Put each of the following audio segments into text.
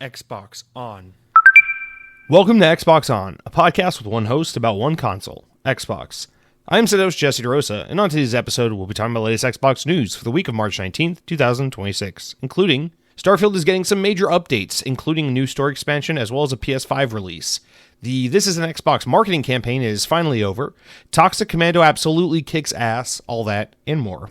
Xbox On. Welcome to Xbox On, a podcast with one host about one console, Xbox. I'm said host Jesse DeRosa, and on today's episode, we'll be talking about the latest Xbox news for the week of March 19th, 2026, including Starfield is getting some major updates, including a new store expansion as well as a PS5 release. The This is an Xbox marketing campaign is finally over. Toxic Commando absolutely kicks ass, all that, and more.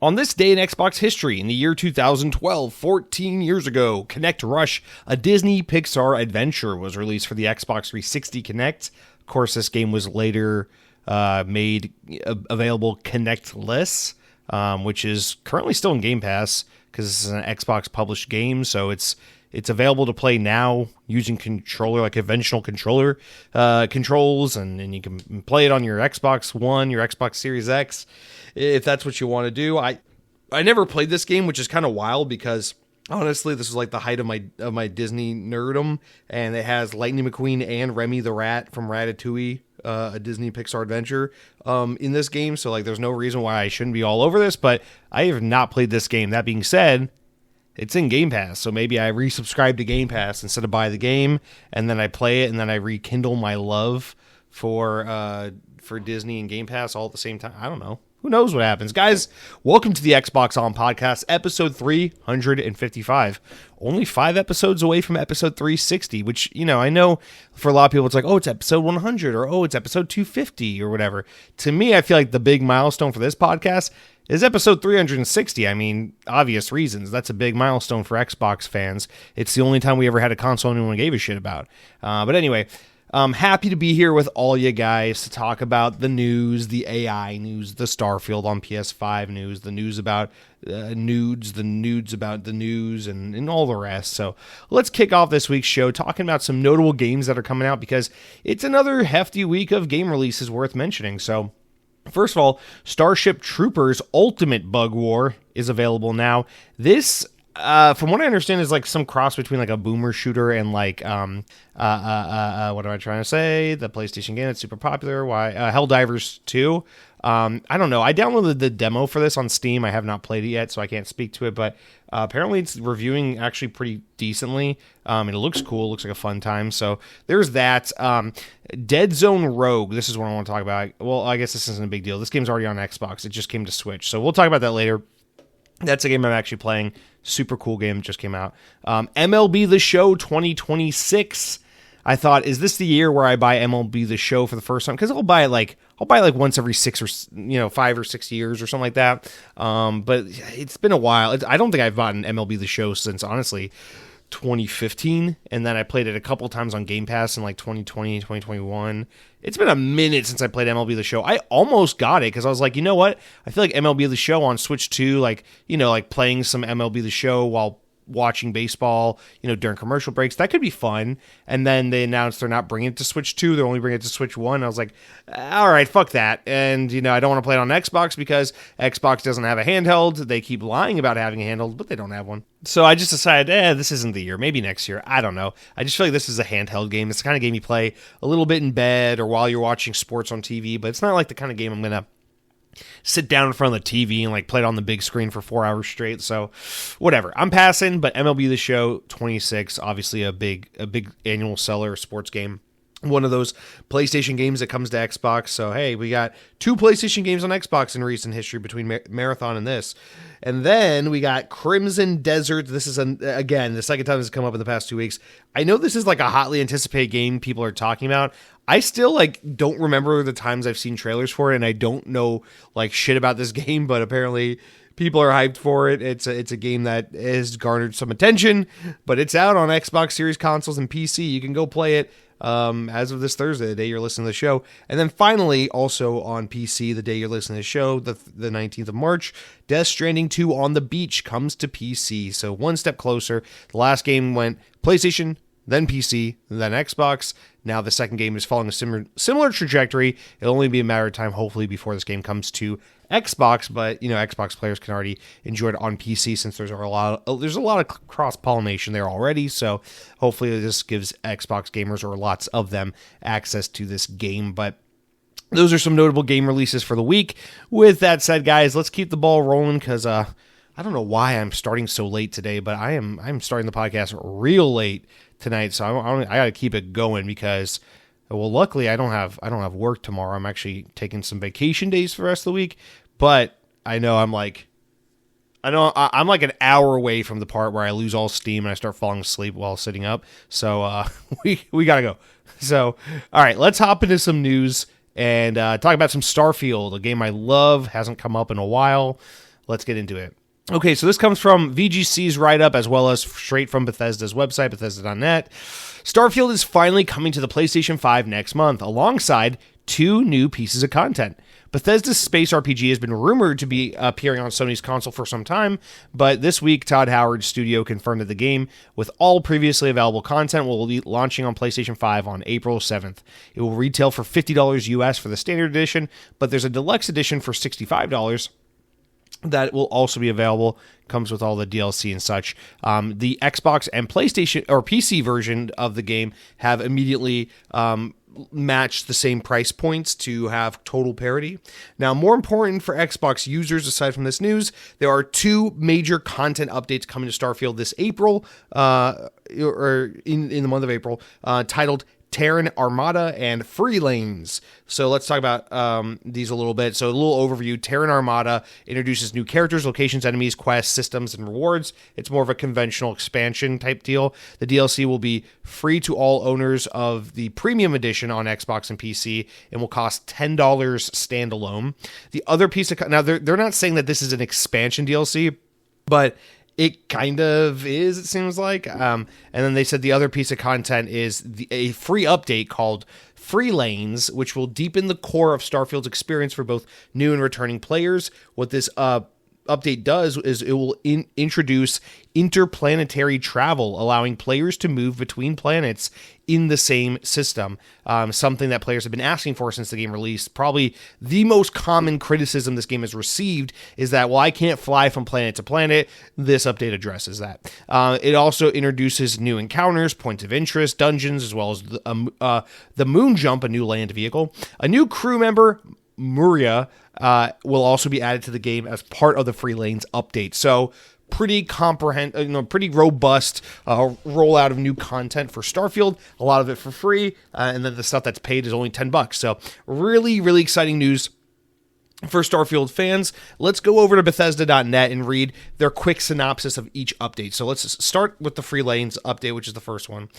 On this day in Xbox history, in the year 2012, 14 years ago, Connect Rush, a Disney Pixar adventure, was released for the Xbox 360 Connect. Of course, this game was later made available Connectless, which is currently still in Game Pass because this is an Xbox published game, so it's available to play now using controller, like conventional controller controls, and you can play it on your Xbox One, your Xbox Series X, if that's what you want to do. I never played this game, which is kind of wild because honestly, this was like the height of my Disney nerdom, and it has Lightning McQueen and Remy the Rat from Ratatouille, a Disney Pixar adventure, in this game. So like, there's no reason why I shouldn't be all over this, but I have not played this game. That being said, it's in Game Pass, so maybe I resubscribe to Game Pass instead of buy the game, and then I play it, and then I rekindle my love for Disney and Game Pass all at the same time. I don't know. Who knows what happens? Guys, welcome to the Xbox On Podcast, episode 355. Only 5 episodes away from episode 360, which, I know for a lot of people it's like, oh, it's episode 100, or oh, it's episode 250, or whatever. To me, I feel like the big milestone for this podcast is episode 360. I mean, obvious reasons. That's a big milestone for Xbox fans. It's the only time we ever had a console anyone gave a shit about. But anyway, I'm happy to be here with all you guys to talk about the news, the AI news, the Starfield on PS5 news, the news about nudes, the nudes about the news, and all the rest. So let's kick off this week's show talking about some notable games that are coming out, because it's another hefty week of game releases worth mentioning. So first of all, Starship Troopers Ultimate Bug War is available now. This, from what I understand, is like some cross between like a boomer shooter and like, what am I trying to say? The PlayStation game that's super popular. Helldivers 2. I don't know. I downloaded the demo for this on Steam. I have not played it yet, so I can't speak to it, but apparently it's reviewing actually pretty decently. And it looks cool. It looks like a fun time. So there's that. Dead Zone Rogue. This is what I want to talk about. Well, I guess this isn't a big deal. This game's already on Xbox. It just came to Switch. So we'll talk about that later. That's a game I'm actually playing. Super cool game. Just came out. MLB The Show 2026. I thought, is this the year where I buy MLB The Show for the first time? Because I'll buy it like once every 5 or 6 years or something like that. But it's been a while. I don't think I've bought an MLB The Show since, honestly, 2015, and then I played it a couple times on Game Pass in like 2020, 2021. It's been a minute since I played MLB The Show. I almost got it because I was like, you know what? I feel like MLB The Show on Switch 2, like playing some MLB The Show while watching baseball, during commercial breaks, that could be fun. And then they announced they're not bringing it to Switch 2, they're only bringing it to Switch 1. I was like, all right, fuck that. And, I don't want to play it on Xbox because Xbox doesn't have a handheld. They keep lying about having a handheld, but they don't have one. So I just decided, this isn't the year. Maybe next year. I don't know. I just feel like this is a handheld game. It's the kind of game you play a little bit in bed or while you're watching sports on TV, but it's not like the kind of game I'm going to sit down in front of the TV and like play it on the big screen for 4 hours straight. So whatever, I'm passing. But MLB The Show 26, obviously a big annual seller sports game. One of those PlayStation games that comes to Xbox. So hey, we got 2 PlayStation games on Xbox in recent history between Marathon and this. And then we got Crimson Desert. This is, again, the second time this has come up in the past 2 weeks. I know this is like a hotly anticipated game people are talking about. I still don't remember the times I've seen trailers for it, and I don't know like shit about this game, but apparently people are hyped for it. It's a game that has garnered some attention, but it's out on Xbox Series consoles and PC. You can go play it as of this Thursday, the day you're listening to the show. And then finally, also on PC, the day you're listening to the show, the 19th of March, Death Stranding 2 on the Beach comes to PC. So one step closer. The last game went PlayStation, then PC, then Xbox. Now the second game is following a similar trajectory. It'll only be a matter of time, hopefully, before this game comes to Xbox. But Xbox players can already enjoy it on PC since there's a lot of cross pollination there already. So hopefully this gives Xbox gamers, or lots of them, access to this game. But those are some notable game releases for the week. With that said, guys, let's keep the ball rolling because I don't know why I'm starting so late today, but I'm starting the podcast real late tonight, so I got to keep it going because, well, luckily I don't have work tomorrow. I'm actually taking some vacation days for the rest of the week, but I know I'm like an hour away from the part where I lose all steam and I start falling asleep while sitting up. So we gotta go. So all right, let's hop into some news and talk about some Starfield, a game I love, hasn't come up in a while. Let's get into it. Okay, so this comes from VGC's write-up as well as straight from Bethesda's website, Bethesda.net. Starfield is finally coming to the PlayStation 5 next month, alongside 2 new pieces of content. Bethesda's space RPG has been rumored to be appearing on Sony's console for some time, but this week Todd Howard's studio confirmed that the game, with all previously available content, will be launching on PlayStation 5 on April 7th. It will retail for $50 US for the standard edition, but there's a deluxe edition for $65 that will also be available. Comes with all the DLC and such. The Xbox and PlayStation or PC version of the game have immediately match the same price points to have total parity. Now, more important for Xbox users, aside from this news, there are 2 major content updates coming to Starfield this April, or in the month of April, titled Terran Armada and Free Lanes. So let's talk about these a little bit. So a little overview. Terran Armada introduces new characters, locations, enemies, quests, systems, and rewards. It's more of a conventional expansion type deal. The DLC will be free to all owners of the premium edition on Xbox and PC and will cost $10 standalone. The other piece of... Now, they're not saying that this is an expansion DLC, but it kind of is, it seems like. And then they said the other piece of content is a free update called Free Lanes, which will deepen the core of Starfield's experience for both new and returning players. What this update does is it will introduce interplanetary travel, allowing players to move between planets in the same system. Something that players have been asking for since the game released. Probably the most common criticism this game has received is that, well, I can't fly from planet to planet. This update addresses that. It also introduces new encounters, points of interest, dungeons, as well as the Moon Jump, a new land vehicle. A new crew member, Muria, will also be added to the game as part of the Free Lanes update. So pretty pretty robust rollout of new content for Starfield. A lot of it for free, and then the stuff that's paid is only $10. So really, really exciting news for Starfield fans. Let's go over to Bethesda.net and read their quick synopsis of each update. So let's start with the Free Lanes update, which is the first one.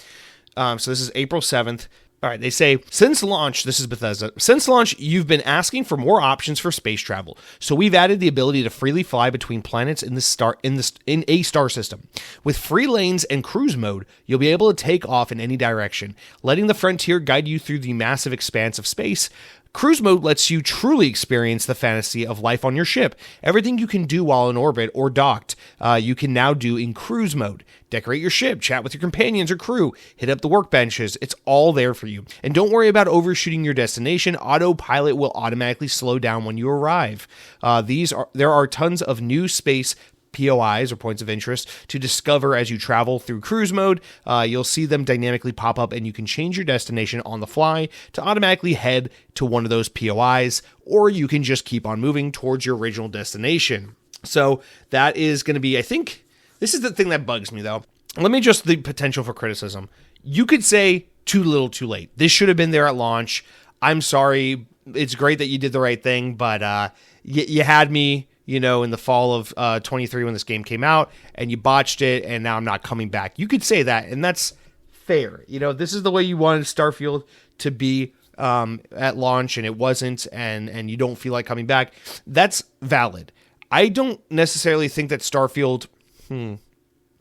So this is April 7th. All right, they say, since launch, this is Bethesda, since launch, you've been asking for more options for space travel. So we've added the ability to freely fly between planets in a star system. With Free Lanes and cruise mode, you'll be able to take off in any direction, letting the frontier guide you through the massive expanse of space. Cruise mode lets you truly experience the fantasy of life on your ship. Everything you can do while in orbit or docked, you can now do in cruise mode. Decorate your ship, chat with your companions or crew, hit up the workbenches. It's all there for you. And don't worry about overshooting your destination. Autopilot will automatically slow down when you arrive. There are tons of new space POIs, or points of interest, to discover as you travel through cruise mode. You'll see them dynamically pop up, and you can change your destination on the fly to automatically head to one of those POIs, or you can just keep on moving towards your original destination. So that is going to be, I think, this is the thing that bugs me, though. Let me just, the potential for criticism. You could say too little, too late. This should have been there at launch. I'm sorry. It's great that you did the right thing, but you had me, in the fall of 23 when this game came out, and you botched it, and now I'm not coming back. You could say that, and that's fair. This is the way you wanted Starfield to be at launch, and it wasn't, and you don't feel like coming back. That's valid. I don't necessarily think that Starfield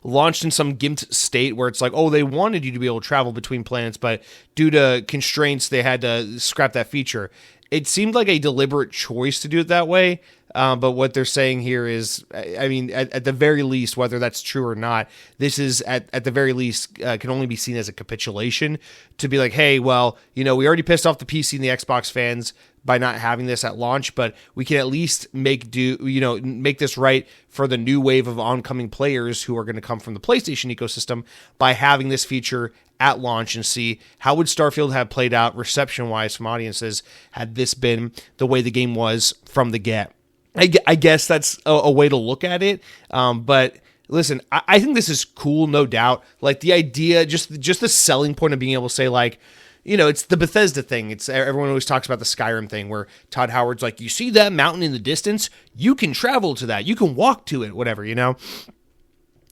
launched in some gimped state where it's like, oh, they wanted you to be able to travel between planets, but due to constraints, they had to scrap that feature. It seemed like a deliberate choice to do it that way. But what they're saying here is, I mean, at the very least, whether that's true or not, this is at the very least can only be seen as a capitulation to be like, hey, well, we already pissed off the PC and the Xbox fans by not having this at launch, but we can at least make this right for the new wave of oncoming players who are going to come from the PlayStation ecosystem by having this feature at launch and see how would Starfield have played out reception-wise from audiences had this been the way the game was from the get. I guess that's a way to look at it, but listen, I think this is cool, no doubt. Like the idea, just the selling point of being able to say like, it's the Bethesda thing. It's everyone always talks about the Skyrim thing where Todd Howard's like, you see that mountain in the distance? You can travel to that. You can walk to it, whatever,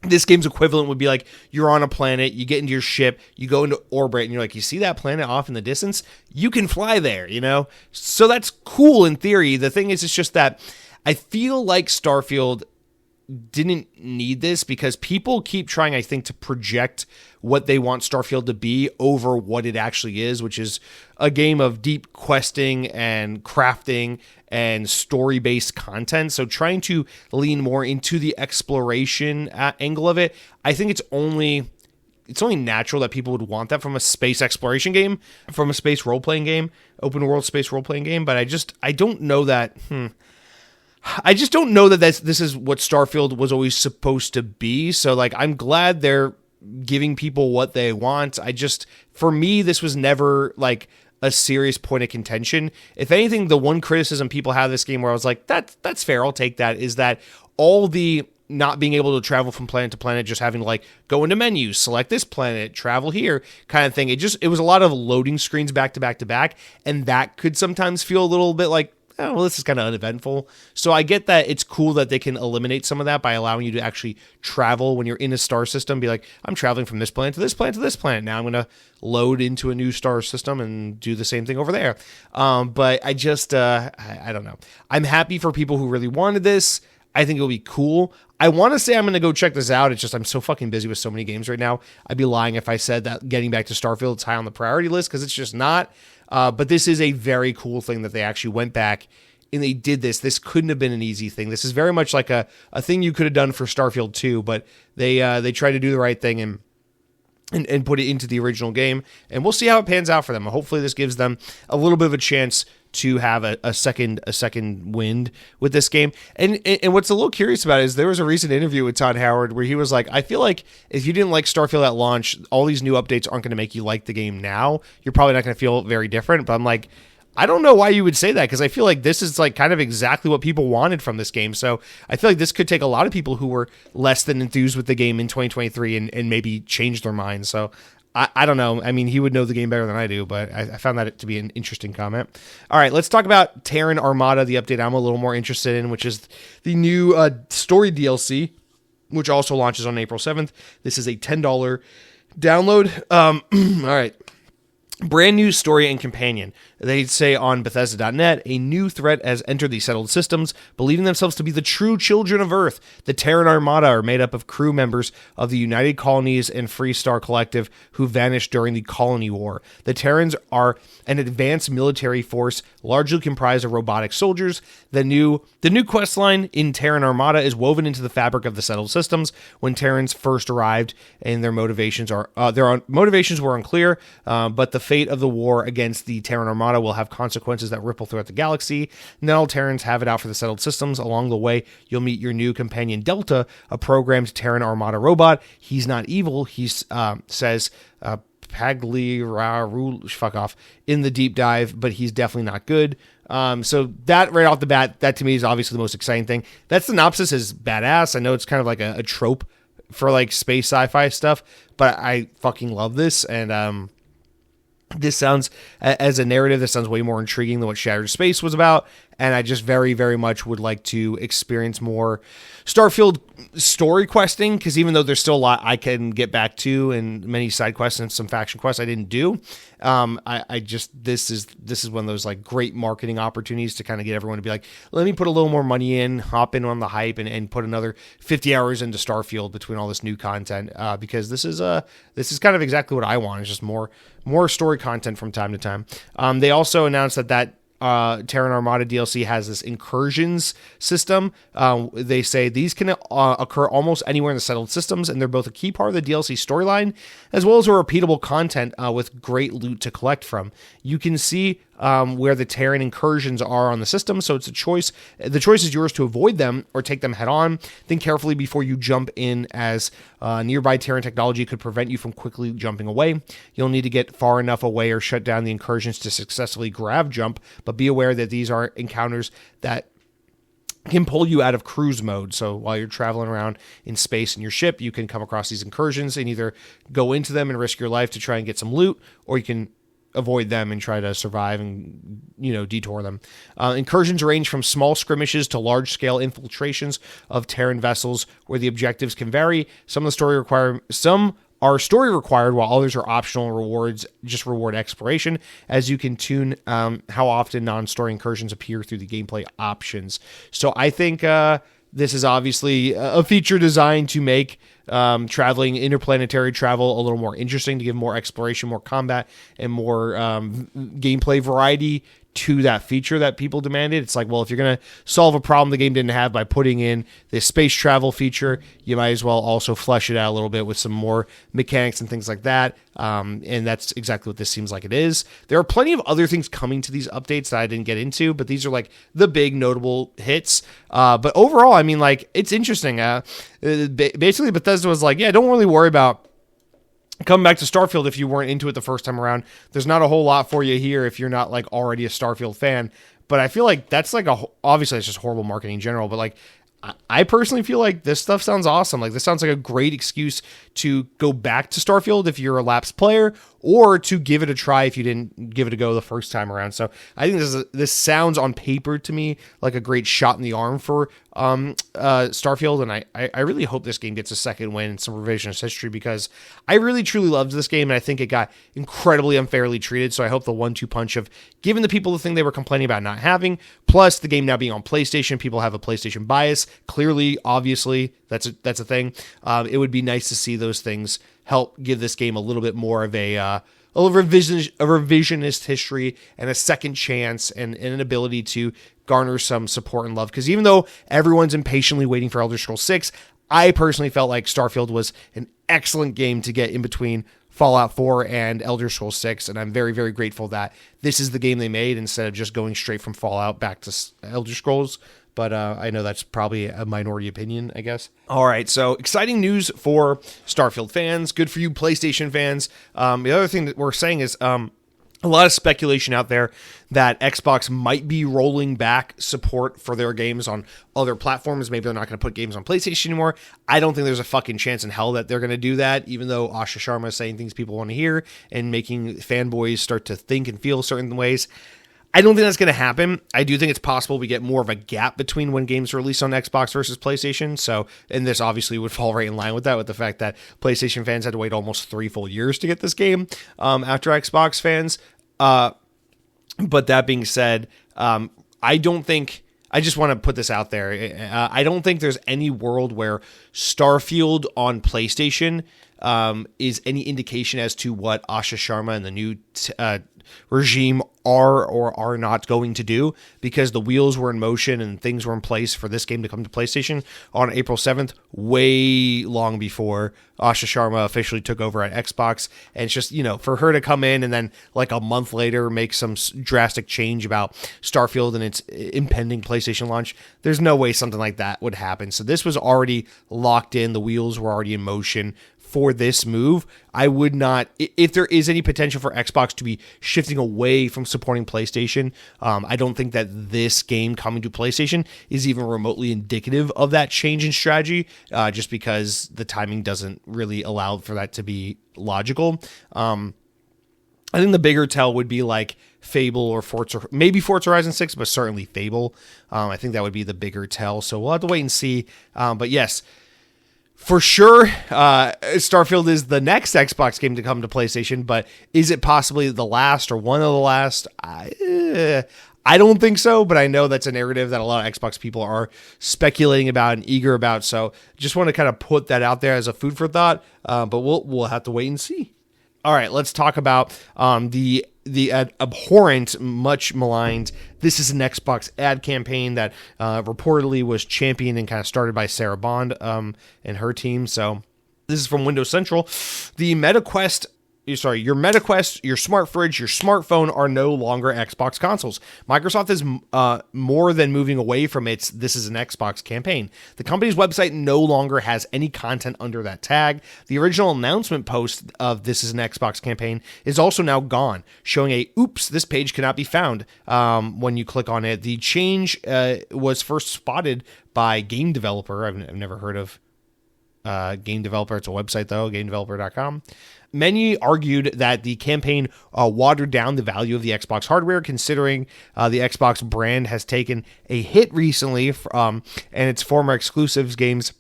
This game's equivalent would be like, you're on a planet, you get into your ship, you go into orbit, and you're like, you see that planet off in the distance? You can fly there, So that's cool in theory. The thing is, it's just that I feel like Starfield didn't need this because people keep trying, I think, to project what they want Starfield to be over what it actually is, which is a game of deep questing and crafting and story-based content. So trying to lean more into the exploration angle of it, I think it's only natural that people would want that from a space exploration game, from a space role-playing game, open world space role-playing game. But I don't know that. I just don't know that this is what Starfield was always supposed to be. So like, I'm glad they're giving people what they want. For me, this was never like a serious point of contention. If anything, the one criticism people have of this game where I was like, that's fair, I'll take that, is that all the not being able to travel from planet to planet, just having to like go into menus, select this planet, travel here kind of thing. It was a lot of loading screens back to back to back. And that could sometimes feel a little bit like, oh, well, this is kind of uneventful. So I get that it's cool that they can eliminate some of that by allowing you to actually travel when you're in a star system. Be like, I'm traveling from this planet to this planet to this planet. Now I'm going to load into a new star system and do the same thing over there. But I just, I don't know. I'm happy for people who really wanted this. I think it'll be cool. I want to say I'm going to go check this out. It's just I'm so fucking busy with so many games right now. I'd be lying if I said that getting back to Starfield is high on the priority list, because it's just not. But this is a very cool thing that they actually went back and they did this. This couldn't have been an easy thing. This is very much like a thing you could have done for Starfield 2, but they tried to do the right thing and put it into the original game. And we'll see how it pans out for them. Hopefully this gives them a little bit of a chance to have a second wind with this game. And what's a little curious about it is there was a recent interview with Todd Howard where he was like, I feel like if you didn't like Starfield at launch, all these new updates aren't going to make you like the game now. You're probably not going to feel very different. But I'm like, I don't know why you would say that, because I feel like this is like kind of exactly what people wanted from this game. So I feel like this could take a lot of people who were less than enthused with the game in 2023 and maybe change their minds. So I don't know. I mean, he would know the game better than I do, but I found that to be an interesting comment. All right, let's talk about Terran Armada, the update I'm a little more interested in, which is the new story DLC, which also launches on April 7th. This is a $10 download. All right. Brand new story and companion. They say on Bethesda.net, a new threat has entered the settled systems, believing themselves to be the true children of Earth. The Terran Armada are made up of crew members of the United Colonies and Free Star Collective who vanished during the Colony War. The Terrans are an advanced military force largely comprised of robotic soldiers. The new quest line in Terran Armada is woven into the fabric of the settled systems. When Terrans first arrived, and their motivations were unclear, but the fate of the war against the Terran Armada will have consequences that ripple throughout the galaxy. Not all Terrans have it out for the settled systems. Along the way, you'll meet your new companion Delta, a programmed Terran Armada robot. He's not evil, he says fuck off in the deep dive, but he's definitely not good. So that right off the bat, that to me is obviously the most exciting thing. That synopsis is badass. I know it's kind of like a trope for like space sci-fi stuff, but I fucking love this. And this sounds, as a narrative, this sounds way more intriguing than what Shattered Space was about. And I just very, very much would like to experience more Starfield story questing, because even though there's still a lot I can get back to and many side quests and some faction quests I didn't do, this is one of those like great marketing opportunities to kind of get everyone to be like, let me put a little more money in, hop in on the hype, and put another 50 hours into Starfield between all this new content, because this is kind of exactly what I want. It's just more story content from time to time. They also announced that Terran Armada DLC has this incursions system. They say these can occur almost anywhere in the settled systems, and they're both a key part of the DLC storyline, as well as a repeatable content with great loot to collect from. You can see where the Terran incursions are on the system. So it's a choice. The choice is yours to avoid them or take them head on. Think carefully before you jump in, as nearby Terran technology could prevent you from quickly jumping away. You'll need to get far enough away or shut down the incursions to successfully grav jump, but be aware that these are encounters that can pull you out of cruise mode. So while you're traveling around in space in your ship, you can come across these incursions and either go into them and risk your life to try and get some loot, or you can avoid them and try to survive and, detour them. Incursions range from small skirmishes to large-scale infiltrations of Terran vessels, where the objectives can vary. Some are story required, while others are optional rewards, just reward exploration, as you can tune how often non-story incursions appear through the gameplay options. So I think this is obviously a feature designed to make traveling, interplanetary travel, a little more interesting, to give more exploration, more combat, and more gameplay variety to that feature that people demanded. It's like, well, if you're going to solve a problem the game didn't have by putting in this space travel feature, you might as well also flesh it out a little bit with some more mechanics and things like that. And that's exactly what this seems like it is. There are plenty of other things coming to these updates that I didn't get into, but these are like the big notable hits. But overall, I mean, like, it's interesting. Basically, Bethesda was like, yeah, don't really worry about coming back to Starfield if you weren't into it the first time around. There's not a whole lot for you here if you're not like already a Starfield fan. But I feel like that's like obviously it's just horrible marketing in general, but like I personally feel like this stuff sounds awesome. Like, this sounds like a great excuse to go back to Starfield if you're a lapsed player, or to give it a try if you didn't give it a go the first time around. So I think this sounds on paper to me like a great shot in the arm for Starfield, and I really hope this game gets a second win in some revisionist history, because I really truly loved this game, and I think it got incredibly unfairly treated. So I hope the 1-2 punch of giving the people the thing they were complaining about not having, plus the game now being on PlayStation, people have a PlayStation bias. Clearly, obviously, that's a thing. It would be nice to see those things help give this game a little bit more of a revisionist history and a second chance and an ability to garner some support and love. Because even though everyone's impatiently waiting for Elder Scrolls 6, I personally felt like Starfield was an excellent game to get in between Fallout 4 and Elder Scrolls 6, and I'm very, very grateful that this is the game they made instead of just going straight from Fallout back to Elder Scrolls. But I know that's probably a minority opinion, I guess. All right, so exciting news for Starfield fans. Good for you, PlayStation fans. The other thing that we're saying is a lot of speculation out there that Xbox might be rolling back support for their games on other platforms. Maybe they're not going to put games on PlayStation anymore. I don't think there's a fucking chance in hell that they're going to do that, even though Asha Sharma is saying things people want to hear and making fanboys start to think and feel certain ways. I don't think that's going to happen. I do think it's possible we get more of a gap between when games are released on Xbox versus PlayStation. So, and this obviously would fall right in line with that, with the fact that PlayStation fans had to wait almost 3 full years to get this game after Xbox fans. But that being said, I just want to put this out there. I don't think there's any world where Starfield on PlayStation is any indication as to what Asha Sharma and the new regime are or are not going to do, because the wheels were in motion and things were in place for this game to come to PlayStation on April 7th, way long before Asha Sharma officially took over at Xbox. And it's just, for her to come in and then like a month later make some drastic change about Starfield and its impending PlayStation launch, there's no way something like that would happen. So this was already locked in. The wheels were already in motion for this move. I would not, if there is any potential for Xbox to be shifting away from supporting PlayStation, I don't think that this game coming to PlayStation is even remotely indicative of that change in strategy, just because the timing doesn't really allow for that to be logical. I think the bigger tell would be like Fable or Forza, maybe Forza Horizon 6, but certainly Fable. I think that would be the bigger tell. So we'll have to wait and see. But yes, for sure, Starfield is the next Xbox game to come to PlayStation, but is it possibly the last or one of the last? I don't think so, but I know that's a narrative that a lot of Xbox people are speculating about and eager about. So just want to kind of put that out there as a food for thought, but we'll have to wait and see. All right, let's talk about the abhorrent, much maligned This Is an Xbox ad campaign that reportedly was championed and kind of started by Sarah Bond and her team. So this is from Windows Central. The MetaQuest your MetaQuest, your smart fridge, your smartphone are no longer Xbox consoles. Microsoft is more than moving away from its "this is an Xbox" campaign. The company's website no longer has any content under that tag. The original announcement post of "this is an Xbox" campaign is also now gone, showing a "oops, this page cannot be found" when you click on it. The change was first spotted by Game Developer. I've never heard of Game Developer. It's a website though, gamedeveloper.com. Many argued that the campaign watered down the value of the Xbox hardware, considering the Xbox brand has taken a hit recently, and its former exclusives games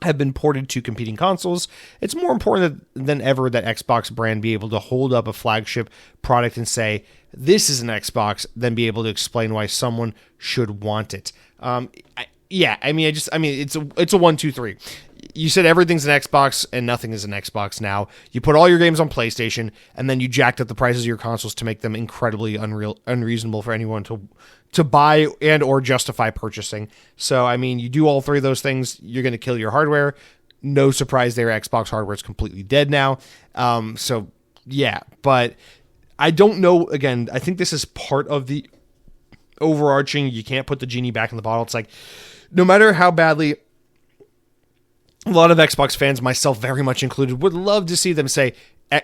have been ported to competing consoles. It's more important than ever that Xbox brand be able to hold up a flagship product and say, this is an Xbox, then be able to explain why someone should want it. It's a 1, 2, 3. You said everything's an Xbox and nothing is an Xbox now. You put all your games on PlayStation, and then you jacked up the prices of your consoles to make them incredibly unreasonable for anyone to buy and or justify purchasing. So, I mean, you do all three of those things, you're going to kill your hardware. No surprise there, Xbox hardware is completely dead now. But I don't know, again, I think this is part of the overarching, you can't put the genie back in the bottle. It's like, no matter how badly a lot of Xbox fans, myself very much included, would love to see them say,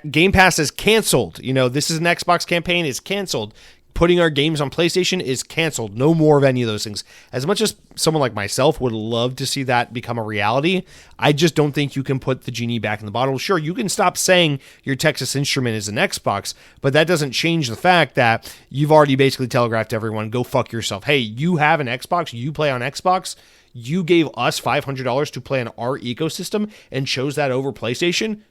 Game Pass is canceled. This is an Xbox campaign, is canceled. Putting our games on PlayStation is canceled. No more of any of those things. As much as someone like myself would love to see that become a reality, I just don't think you can put the genie back in the bottle. Sure, you can stop saying your Texas Instrument is an Xbox, but that doesn't change the fact that you've already basically telegraphed to everyone, go fuck yourself. Hey, you have an Xbox, you play on Xbox, you gave us $500 to play on our ecosystem and chose that over PlayStation,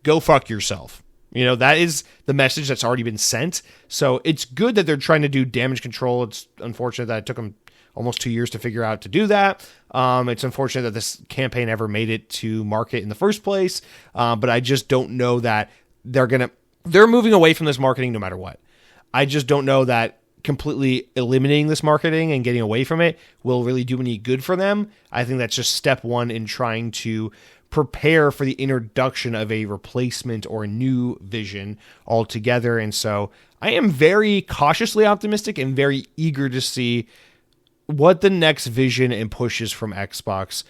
go fuck yourself. That is the message that's already been sent. So it's good that they're trying to do damage control. It's unfortunate that it took them almost 2 years to figure out to do that. It's unfortunate that this campaign ever made it to market in the first place. But I just don't know that they're moving away from this marketing no matter what. I just don't know that completely eliminating this marketing and getting away from it will really do any good for them. I think that's just step one in trying to prepare for the introduction of a replacement or a new vision altogether. And so I am very cautiously optimistic and very eager to see what the next vision and push is from Xbox.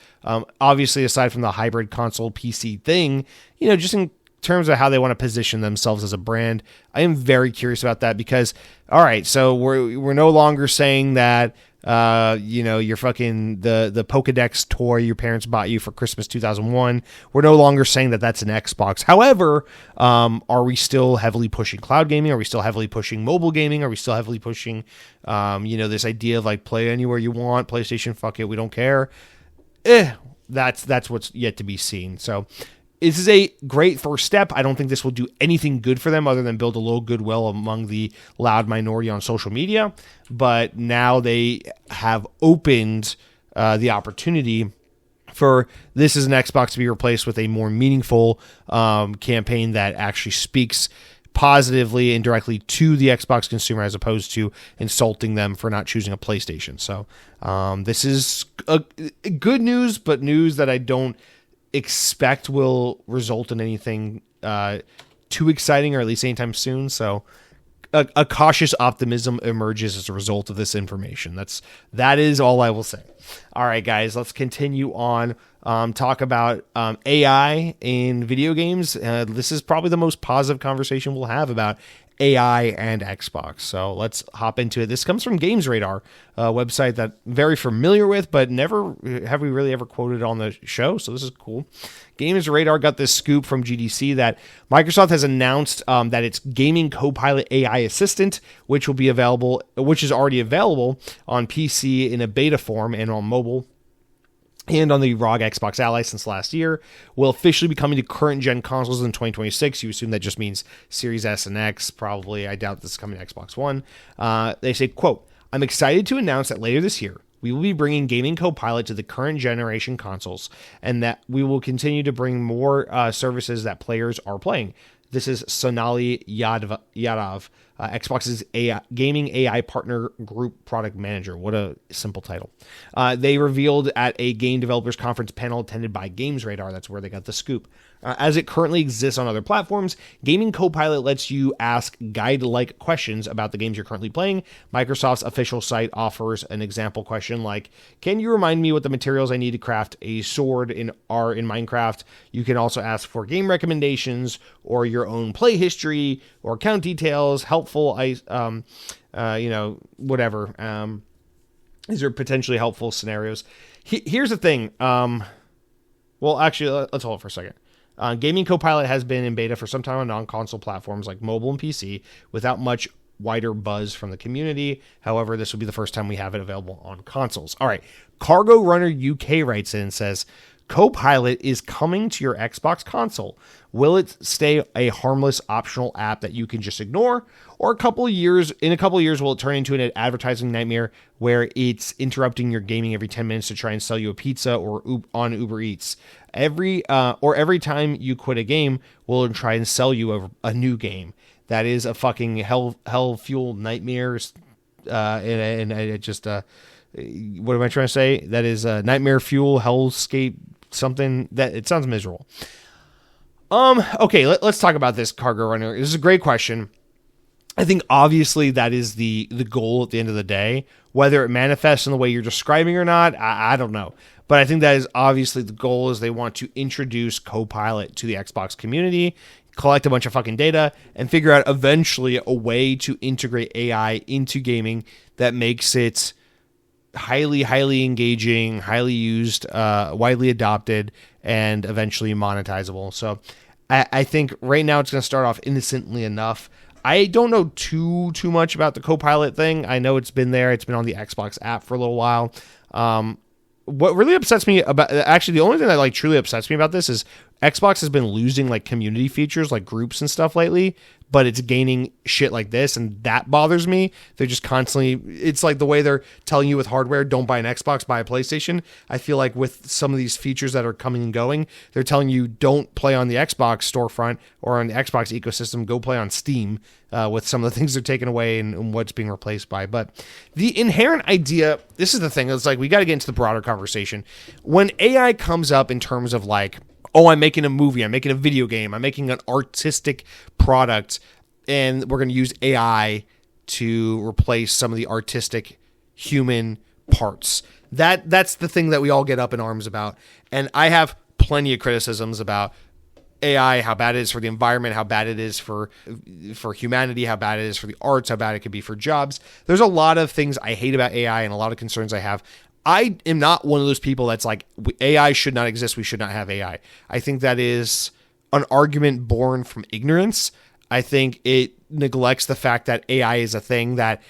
Obviously, aside from the hybrid console PC thing, just in terms of how they want to position themselves as a brand, I am very curious about that because, all right, so we're no longer saying that you're fucking the Pokedex toy your parents bought you for Christmas 2001. We're no longer saying that that's an Xbox. However, are we still heavily pushing cloud gaming? Are we still heavily pushing mobile gaming? Are we still heavily pushing, this idea of like play anywhere you want, PlayStation, fuck it, we don't care. That's what's yet to be seen. So this is a great first step. I don't think this will do anything good for them other than build a little goodwill among the loud minority on social media. But now they have opened the opportunity for this as an Xbox to be replaced with a more meaningful campaign that actually speaks positively and directly to the Xbox consumer as opposed to insulting them for not choosing a PlayStation. So this is good news, but news that I don't expect will result in anything too exciting or at least anytime soon. So a cautious optimism emerges as a result of this information. That is all I will say. All right, guys, let's continue on. Talk about AI in video games. This is probably the most positive conversation we'll have about AI and Xbox. So let's hop into it. This comes from Games Radar, a website that I'm very familiar with, but never have we really ever quoted on the show. So this is cool. Games Radar got this scoop from GDC that Microsoft has announced that its gaming Copilot AI assistant, which is already available on PC in a beta form and on mobile and on the ROG Xbox Ally since last year, will officially be coming to current-gen consoles in 2026. You assume that just means Series S and X, probably. I doubt this is coming to Xbox One. They say, quote, "I'm excited to announce that later this year, we will be bringing Gaming Copilot to the current generation consoles, and that we will continue to bring more services that players are playing." This is Sonali Yadav, Xbox's gaming AI partner group product manager. What a simple title. They revealed at a game developers conference panel attended by Games Radar. That's where they got the scoop. As it currently exists on other platforms, Gaming Copilot lets you ask guide-like questions about the games you're currently playing. Microsoft's official site offers an example question like, can you remind me what the materials I need to craft a sword are in Minecraft? You can also ask for game recommendations or your own play history or account details, helpful, whatever. These are potentially helpful scenarios. Here's the thing. Well, actually, let's hold it for a second. Gaming Copilot has been in beta for some time on non-console platforms like mobile and PC without much wider buzz from the community. However, this will be the first time we have it available on consoles. All right. Cargo Runner UK writes in and says, Copilot is coming to your Xbox console. Will it stay a harmless optional app that you can just ignore? Or in a couple of years, will it turn into an advertising nightmare where it's interrupting your gaming every 10 minutes to try and sell you a pizza or on Uber Eats? Every time you quit a game, will it try and sell you a new game? That is a fucking hell fuel nightmares. And it just, what am I trying to say? That is nightmare fuel, hellscape, something that it sounds miserable. Okay, let's talk about this, Cargo Runner. This is a great question. I think obviously that is the goal at the end of the day. Whether it manifests in the way you're describing or not, I don't know. But I think that is obviously the goal, is they want to introduce Copilot to the Xbox community, collect a bunch of fucking data, and figure out eventually a way to integrate AI into gaming that makes it highly, highly engaging, highly used, widely adopted, and eventually monetizable. So I think right now it's going to start off innocently enough. I don't know too much about the Copilot thing. I know it's been there. It's been on the Xbox app for a little while. What really upsets me about, actually, the only thing that like truly upsets me about this is Xbox has been losing like community features like groups and stuff lately, but it's gaining shit like this, and that bothers me. They're just constantly, it's like the way they're telling you with hardware, don't buy an Xbox, buy a PlayStation. I feel like with some of these features that are coming and going, they're telling you don't play on the Xbox storefront or on the Xbox ecosystem, go play on Steam, with some of the things they're taking away and what's being replaced by. But the inherent idea, this is the thing, it's like we got to get into the broader conversation. When AI comes up in terms of like, oh, I'm making a movie, I'm making a video game, I'm making an artistic product, and we're going to use AI to replace some of the artistic human parts. That's the thing that we all get up in arms about. And I have plenty of criticisms about AI, how bad it is for the environment, how bad it is for humanity, how bad it is for the arts, how bad it could be for jobs. There's a lot of things I hate about AI and a lot of concerns I have. I am not one of those people that's like, AI should not exist, we should not have AI. I think that is an argument born from ignorance. I think it neglects the fact that AI is a thing that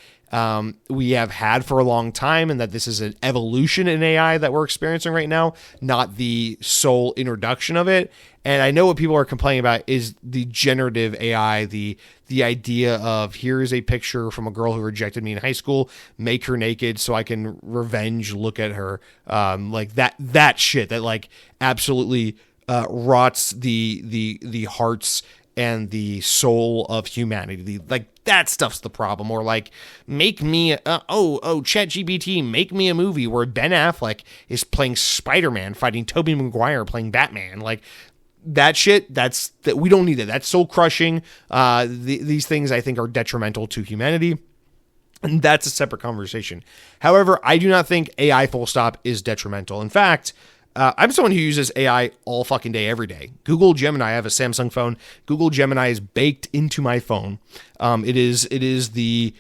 we have had for a long time, and that this is an evolution in AI that we're experiencing right now, not the sole introduction of it. And I know what people are complaining about is the generative AI, the idea of, here is a picture from a girl who rejected me in high school, make her naked so I can revenge look at her. Like that shit that like absolutely rots the hearts and the soul of humanity. Like that stuff's the problem. Or like, make me ChatGPT, make me a movie where Ben Affleck is playing Spider-Man fighting Tobey Maguire playing Batman. Like that shit, that we don't need it. That's soul crushing. These things I think are detrimental to humanity, and that's a separate conversation. However, I do not think AI full stop is detrimental. In fact, I'm someone who uses AI all fucking day, every day. Google Gemini, I have a Samsung phone. Google Gemini is baked into my phone. It is the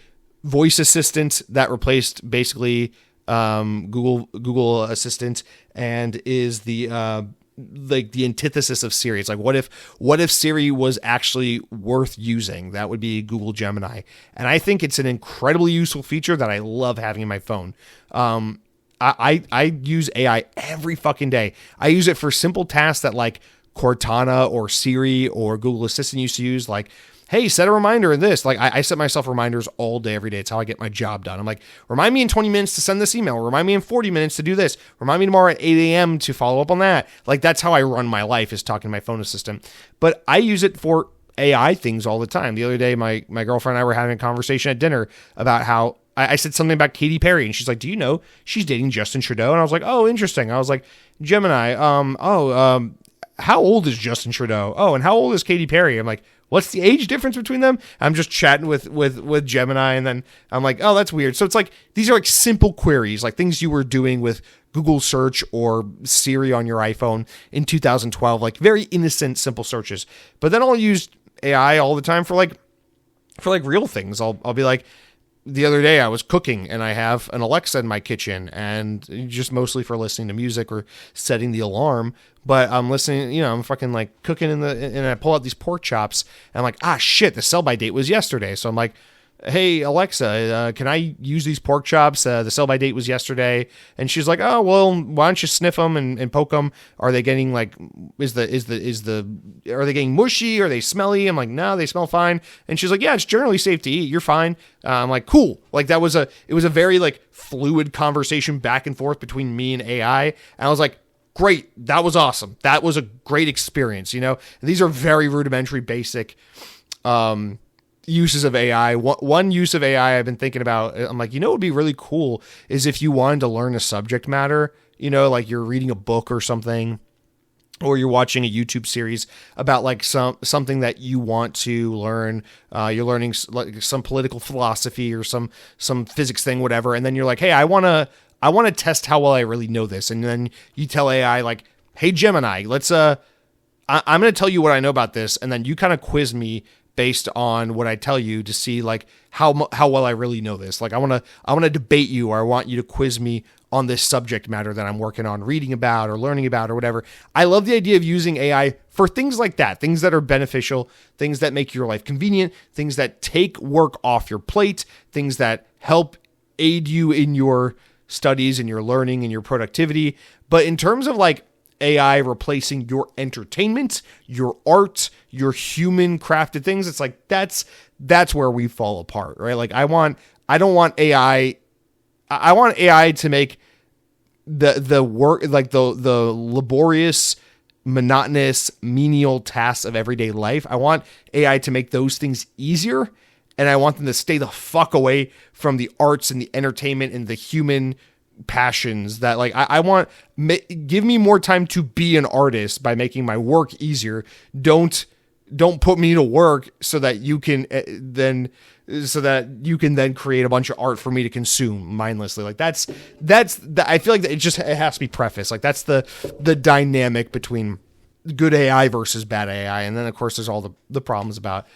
voice assistant that replaced basically Google Assistant, and is the like the antithesis of Siri. It's like, what if Siri was actually worth using? That would be Google Gemini. And I think it's an incredibly useful feature that I love having in my phone. I use AI every fucking day. I use it for simple tasks that like Cortana or Siri or Google Assistant used to use, like, hey, set a reminder of this. Like I set myself reminders all day, every day. It's how I get my job done. I'm like, remind me in 20 minutes to send this email. Remind me in 40 minutes to do this. Remind me tomorrow at 8 a.m. to follow up on that. Like that's how I run my life, is talking to my phone assistant. But I use it for AI things all the time. The other day, my girlfriend and I were having a conversation at dinner about how I said something about Katy Perry, and she's like, "Do you know she's dating Justin Trudeau?" And I was like, "Oh, interesting." I was like, "Gemini, how old is Justin Trudeau? Oh, and how old is Katy Perry?" I'm like, "What's the age difference between them?" I'm just chatting with Gemini, and then I'm like, "Oh, that's weird." So it's like these are like simple queries, like things you were doing with Google search or Siri on your iPhone in 2012, like very innocent, simple searches. But then I'll use AI all the time for real things. I'll be like, the other day I was cooking and I have an Alexa in my kitchen, and just mostly for listening to music or setting the alarm. But I'm listening, I'm fucking like cooking and I pull out these pork chops and I'm like, ah, shit, the sell by date was yesterday. So I'm like, hey, Alexa, can I use these pork chops? The sell by date was yesterday. And she's like, oh, well, why don't you sniff them and poke them? Are they getting like, are they getting mushy? Are they smelly? I'm like, no, they smell fine. And she's like, yeah, it's generally safe to eat. You're fine. I'm like, cool. Like it was a very like fluid conversation back and forth between me and AI. And I was like, great. That was awesome. That was a great experience. And these are very rudimentary, basic, uses of AI. One use of AI I've been thinking about, I'm like, what would be really cool is if you wanted to learn a subject matter, like you're reading a book or something, or you're watching a YouTube series about like something that you want to learn. You're learning like some political philosophy or some physics thing, whatever. And then you're like, hey, I want to test how well I really know this. And then you tell AI like, hey, Gemini, I'm going to tell you what I know about this. And then you kind of quiz me based on what I tell you to see like how well I really know this. Like I want to debate you, or I want you to quiz me on this subject matter that I'm working on reading about or learning about or whatever. I love the idea of using AI for things like that, things that are beneficial, things that make your life convenient, things that take work off your plate, things that help aid you in your studies and your learning and your productivity. But in terms of like AI replacing your entertainment, your art, your human crafted things, it's like that's where we fall apart, right? Like I want AI to make the work, like the laborious, monotonous, menial tasks of everyday life. I want AI to make those things easier, and I want them to stay the fuck away from the arts and the entertainment and the human passions that like I want. Give me more time to be an artist by making my work easier. Don't put me to work so that you can then create a bunch of art for me to consume mindlessly. Like that's I feel like it has to be prefaced. Like that's the dynamic between good AI versus bad AI. And then of course there's all the problems about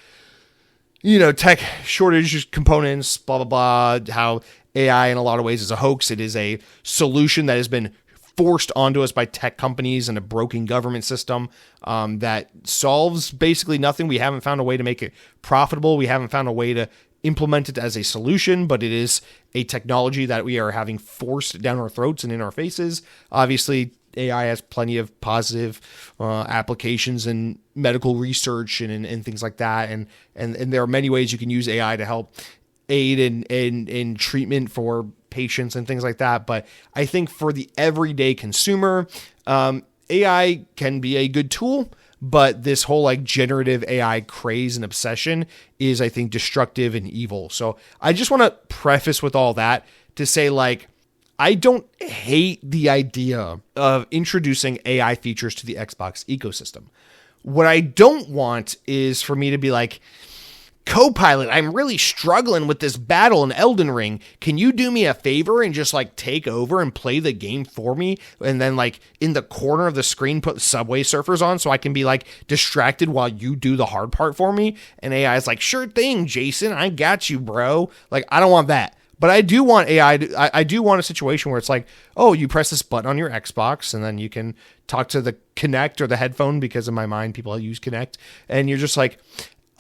tech shortage, components, blah, blah, blah, how AI in a lot of ways is a hoax. It is a solution that has been forced onto us by tech companies and a broken government system that solves basically nothing. We haven't found a way to make it profitable. We haven't found a way to implement it as a solution, but it is a technology that we are having forced down our throats and in our faces. Obviously, AI has plenty of positive applications in medical research and things like that. And there are many ways you can use AI to help aid in treatment for patients and things like that. But I think for the everyday consumer, AI can be a good tool, but this whole like generative AI craze and obsession is, I think, destructive and evil. So I just want to preface with all that to say, like, I don't hate the idea of introducing AI features to the Xbox ecosystem. What I don't want is for me to be like, Copilot, I'm really struggling with this battle in Elden Ring. Can you do me a favor and just like take over and play the game for me? And then like in the corner of the screen, put Subway Surfers on so I can be like distracted while you do the hard part for me. And AI is like, sure thing, Jason, I got you, bro. Like, I don't want that. But I do want AI I do want a situation where it's like, oh, you press this button on your Xbox and then you can talk to the Kinect or the headphone, because in my mind, people use Kinect. And you're just like,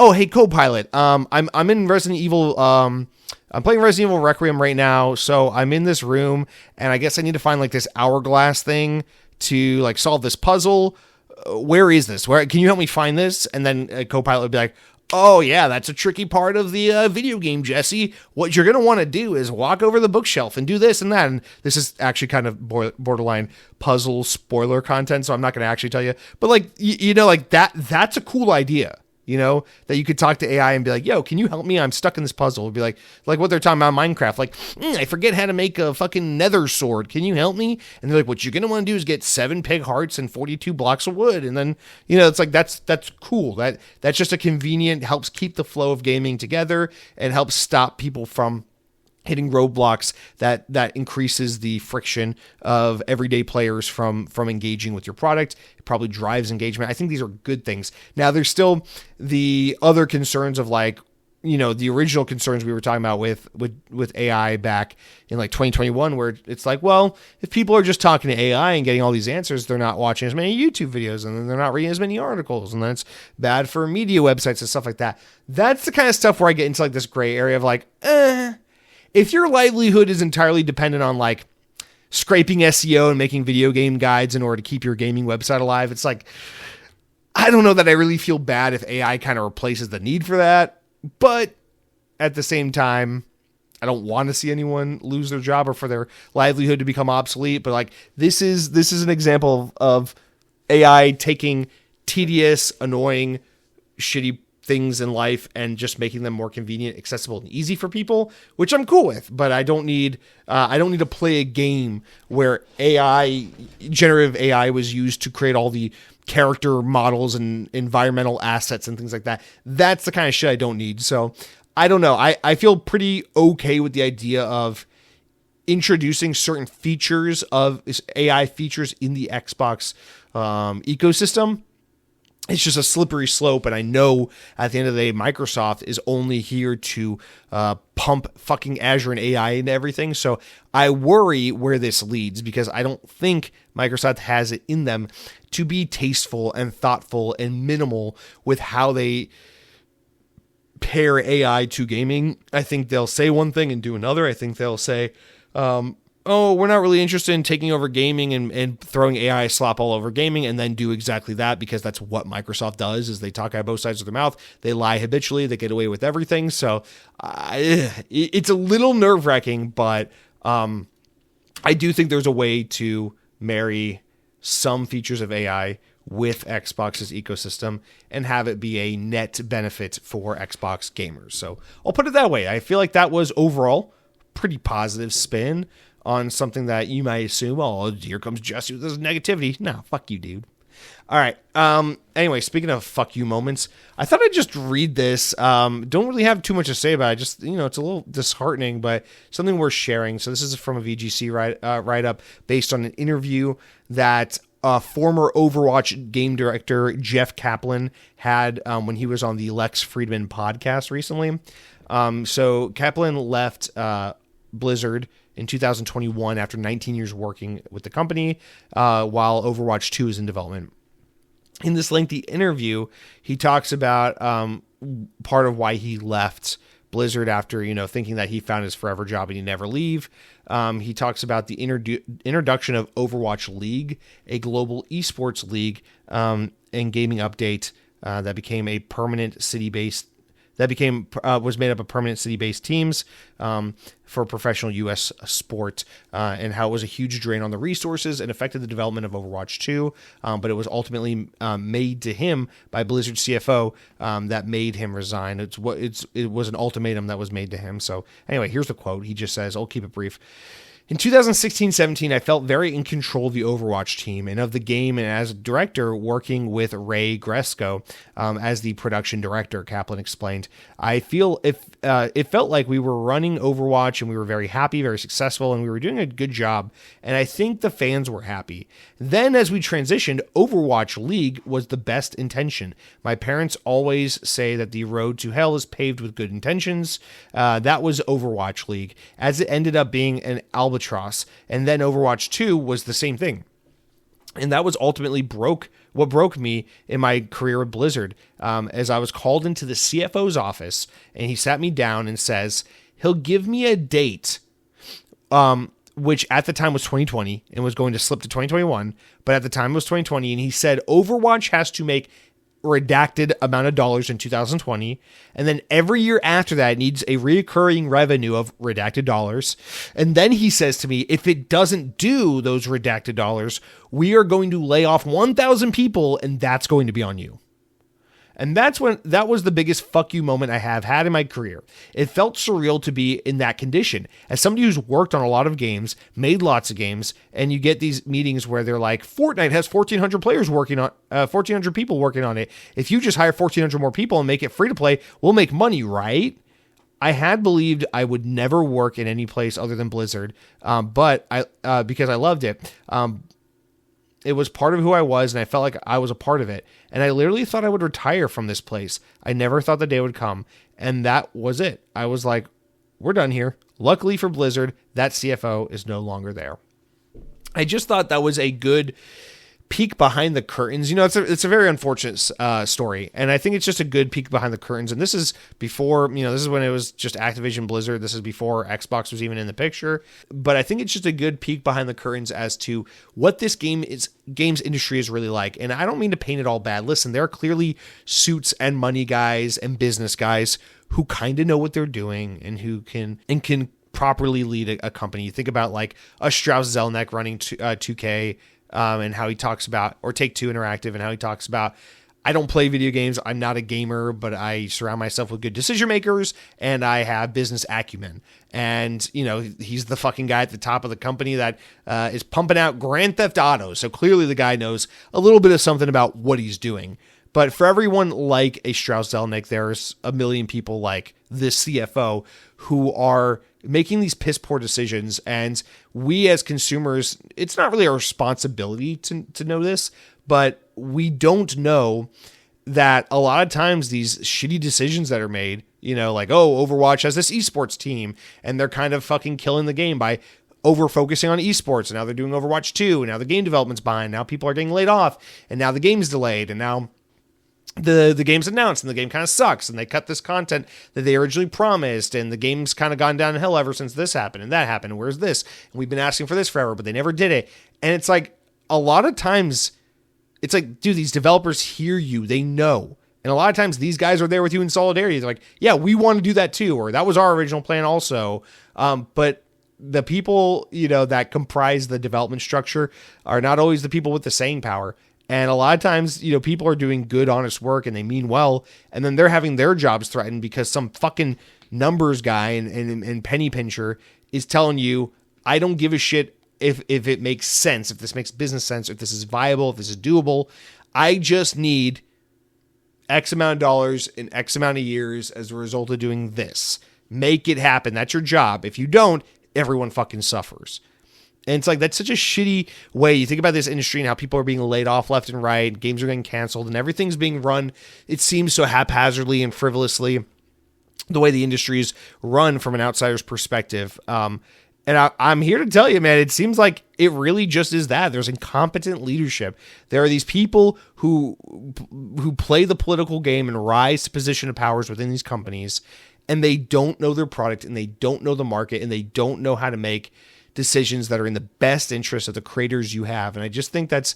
oh, hey, Copilot, I'm in Resident Evil, I'm playing Resident Evil Requiem right now, so I'm in this room, and I guess I need to find, like, this hourglass thing to, like, solve this puzzle. Where is this? Where can you help me find this? And then Copilot would be like, oh, yeah, that's a tricky part of the video game, Jesse. What you're going to want to do is walk over the bookshelf and do this and that. And this is actually kind of borderline puzzle spoiler content, so I'm not going to actually tell you. But, like, like, that's a cool idea. that you could talk to AI and be like, yo, can you help me? I'm stuck in this puzzle. It'd be like what they're talking about in Minecraft. Like, I forget how to make a fucking nether sword. Can you help me? And they're like, what you're going to want to do is get 7 pig hearts and 42 blocks of wood. And then, it's like, that's cool. That's just a convenient, helps keep the flow of gaming together and helps stop people from hitting roadblocks that increases the friction of everyday players from engaging with your product. It probably drives engagement. I think these are good things. Now, there's still the other concerns of like, the original concerns we were talking about with AI back in like 2021, where it's like, well, if people are just talking to AI and getting all these answers, they're not watching as many YouTube videos, and then they're not reading as many articles, and then it's bad for media websites and stuff like that. That's the kind of stuff where I get into like this gray area of like, if your livelihood is entirely dependent on like scraping SEO and making video game guides in order to keep your gaming website alive, it's like, I don't know that I really feel bad if AI kind of replaces the need for that. But at the same time, I don't want to see anyone lose their job or for their livelihood to become obsolete. But like, this is an example of AI taking tedious, annoying, shitty things in life and just making them more convenient, accessible, and easy for people, which I'm cool with. But I don't need to play a game where generative AI was used to create all the character models and environmental assets and things like that. That's the kind of shit I don't need. So I don't know. I feel pretty okay with the idea of introducing certain features of AI features in the Xbox ecosystem. It's just a slippery slope, and I know at the end of the day, Microsoft is only here to pump fucking Azure and AI into everything. So I worry where this leads, because I don't think Microsoft has it in them to be tasteful and thoughtful and minimal with how they pair AI to gaming. I think they'll say one thing and do another. I think they'll say, oh, we're not really interested in taking over gaming and throwing AI slop all over gaming, and then do exactly that, because that's what Microsoft does, is they talk out both sides of their mouth. They lie habitually. They get away with everything. So it's a little nerve-wracking, but I do think there's a way to marry some features of AI with Xbox's ecosystem and have it be a net benefit for Xbox gamers. So I'll put it that way. I feel like that was overall pretty positive spin on something that you might assume, oh, here comes Jesse with this negativity. No, fuck you, dude. All right. Anyway, speaking of fuck you moments, I thought I'd just read this. Don't really have too much to say about it. Just, it's a little disheartening, but something worth sharing. So this is from a VGC write-up based on an interview that former Overwatch game director Jeff Kaplan had when he was on the Lex Friedman podcast recently. So Kaplan left Blizzard in 2021 after 19 years working with the company while Overwatch 2 is in development. In this lengthy interview, he talks about part of why he left Blizzard after, thinking that he found his forever job and he'd never leave. He talks about the introduction of Overwatch League, a global esports league and gaming update that became a permanent city-based was made up of permanent city-based teams for professional U.S. sport, and how it was a huge drain on the resources and affected the development of Overwatch 2. But it was ultimately made to him by Blizzard CFO that made him resign. It was an ultimatum that was made to him. So anyway, here's the quote. He just says, I'll keep it brief. In 2016-17, I felt very in control of the Overwatch team and of the game, and as a director working with Ray Gresco as the production director, Kaplan explained. I feel it felt like we were running Overwatch and we were very happy, very successful, and we were doing a good job, and I think the fans were happy. Then as we transitioned, Overwatch League was the best intention. My parents always say that the road to hell is paved with good intentions. That was Overwatch League, as it ended up being an albatross. And then Overwatch 2 was the same thing. And that was ultimately what broke me in my career with Blizzard, as I was called into the CFO's office, and he sat me down and says, he'll give me a date, which at the time was 2020 and was going to slip to 2021, but at the time it was 2020, and he said Overwatch has to make redacted amount of dollars in 2020, and then every year after that it needs a recurring revenue of redacted dollars. And then he says to me, if it doesn't do those redacted dollars, we are going to lay off 1,000 people, and that's going to be on you. And that was the biggest fuck you moment I have had in my career. It felt surreal to be in that condition. As somebody who's worked on a lot of games, made lots of games, and you get these meetings where they're like, Fortnite has 1,400 players working on, 1,400 people working on it. If you just hire 1,400 more people and make it free to play, we'll make money, right? I had believed I would never work in any place other than Blizzard, but because I loved it. It was part of who I was, and I felt like I was a part of it. And I literally thought I would retire from this place. I never thought the day would come. And that was it. I was like, we're done here. Luckily for Blizzard, that CFO is no longer there. I just thought that was a good peek behind the curtains. You know, it's a very unfortunate story, and I think it's just a good peek behind the curtains. And this is before, you know, this is when it was just Activision Blizzard. This is before Xbox was even in the picture. But I think it's just a good peek behind the curtains as to what this games industry is really like. And I don't mean to paint it all bad. Listen, there are clearly suits and money guys and business guys who kind of know what they're doing and who can properly lead a company. You think about like a Strauss Zelnick running 2K. And how he talks about, or Take-Two Interactive, and how he talks about, I don't play video games, I'm not a gamer, but I surround myself with good decision makers, and I have business acumen. And, you know, he's the fucking guy at the top of the company that is pumping out Grand Theft Auto. So clearly the guy knows a little bit of something about what he's doing. But for everyone like a Strauss Zelnick, there's a million people like this CFO who are making these piss poor decisions. And we as consumers, it's not really our responsibility to know this, but we don't know that a lot of times these shitty decisions that are made, you know, like, oh, Overwatch has this esports team and they're kind of fucking killing the game by over focusing on esports. And now they're doing Overwatch 2. And now the game development's behind. Now people are getting laid off. And now the game's delayed. And now the game's announced and the game kind of sucks and they cut this content that they originally promised and the game's kind of gone downhill ever since this happened and that happened. And where's this? And we've been asking for this forever, but they never did it. And it's like, a lot of times it's like, dude, these developers hear you, they know. And a lot of times these guys are there with you in solidarity. They're like, yeah, we want to do that too. Or that was our original plan also. But the people, you know, that comprise the development structure are not always the people with the saying power. And a lot of times, you know, people are doing good, honest work and they mean well. And then they're having their jobs threatened because some fucking numbers guy and penny pincher is telling you, I don't give a shit if it makes sense, if this makes business sense, if this is viable, if this is doable. I just need X amount of dollars in X amount of years as a result of doing this. Make it happen. That's your job. If you don't, everyone fucking suffers. And it's like, that's such a shitty way. You think about this industry and how people are being laid off left and right, games are getting canceled, and everything's being run, it seems so haphazardly and frivolously, the way the industry is run from an outsider's perspective. And I'm here to tell you, man, it seems like it really just is that. There's incompetent leadership. There are these people who play the political game and rise to position of powers within these companies, and they don't know their product, and they don't know the market, and they don't know how to make decisions that are in the best interest of the creators you have. And I just think that's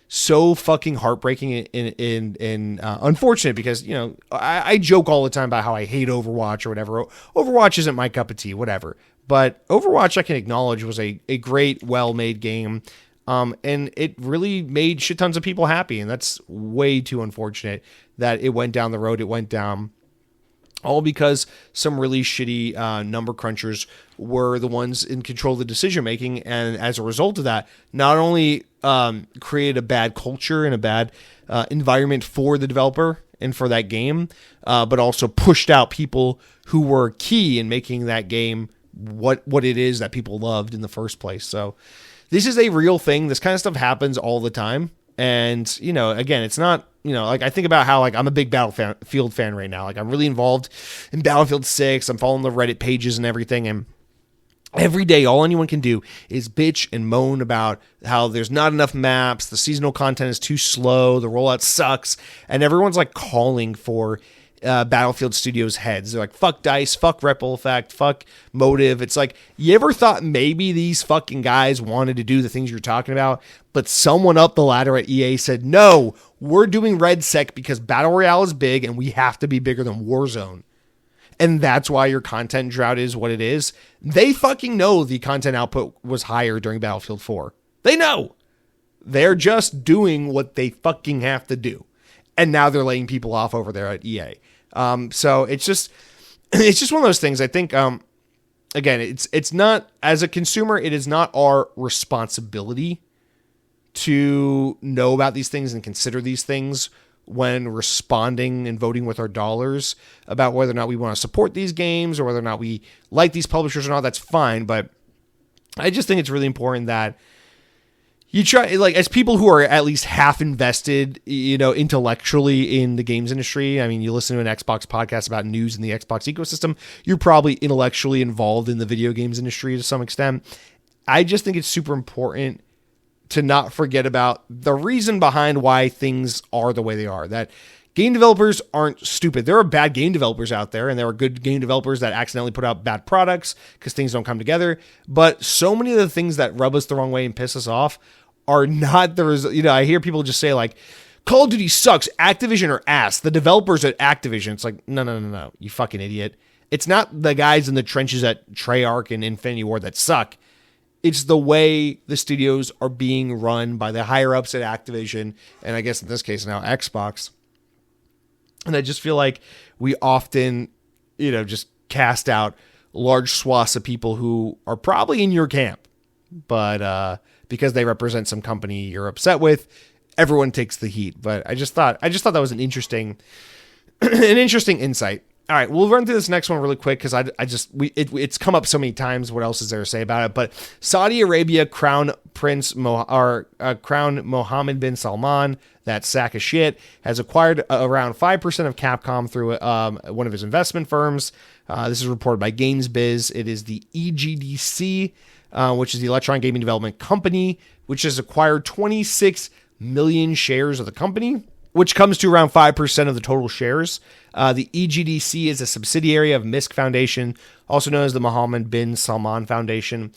so fucking heartbreaking and unfortunate because, you know, I joke all the time about how I hate Overwatch or whatever. Overwatch isn't my cup of tea, whatever. But Overwatch, I can acknowledge, was a great, well-made game. And it really made shit tons of people happy. And that's way too unfortunate that it went down the road it went down. All because some really shitty number crunchers were the ones in control of the decision making, and as a result of that, not only created a bad culture and a bad environment for the developer and for that game, but also pushed out people who were key in making that game what it is that people loved in the first place. So this is a real thing. This kind of stuff happens all the time. And, you know, again, it's not, you know, like I think about how like I'm a big Battlefield fan right now. Like I'm really involved in Battlefield 6. I'm following the Reddit pages and everything. And every day, all anyone can do is bitch and moan about how there's not enough maps. The seasonal content is too slow. The rollout sucks. And everyone's like calling for Battlefield Studios heads. They're like, fuck DICE, fuck Ripple Effect, fuck Motive. It's like, you ever thought maybe these fucking guys wanted to do the things you're talking about, but someone up the ladder at EA said, no, we're doing RedSec because Battle Royale is big and we have to be bigger than Warzone. And that's why your content drought is what it is. They fucking know the content output was higher during Battlefield 4. They know. They're just doing what they fucking have to do. and now they're laying people off over there at EA. So it's just one of those things. I think, again, it's not, as a consumer, it is not our responsibility to know about these things and consider these things when responding and voting with our dollars about whether or not we want to support these games or whether or not we like these publishers or not. That's fine. But I just think it's really important that you try, like, as people who are at least half invested, intellectually in the games industry. I mean, you listen to an Xbox podcast about news in the Xbox ecosystem, you're probably intellectually involved in the video games industry to some extent. I just think it's super important to not forget about the reason behind why things are the way they are. That game developers aren't stupid. There are bad game developers out there, and there are good game developers that accidentally put out bad products because things don't come together. But so many of the things that rub us the wrong way and piss us off are not the result. I hear people just say, like, Call of Duty sucks, Activision are ass, the developers at Activision. It's like, no, you fucking idiot. It's not the guys in the trenches at Treyarch and Infinity Ward that suck. It's the way the studios are being run by the higher-ups at Activision, and I guess in this case now Xbox. And I just feel like we often, just cast out large swaths of people who are probably in your camp, but because they represent some company you're upset with, everyone takes the heat. But I just thought that was an interesting insight. All right, we'll run through this next one really quick because it's come up so many times. What else is there to say about it? But Saudi Arabia Crown Mohammed bin Salman, that sack of shit, has acquired around 5% of Capcom through one of his investment firms. This is reported by GamesBiz. It is the EGDC, which is the Electronic Gaming Development Company, which has acquired 26 million shares of the company, which comes to around 5% of the total shares. The EGDC is a subsidiary of MISC Foundation, also known as the Mohammed bin Salman Foundation,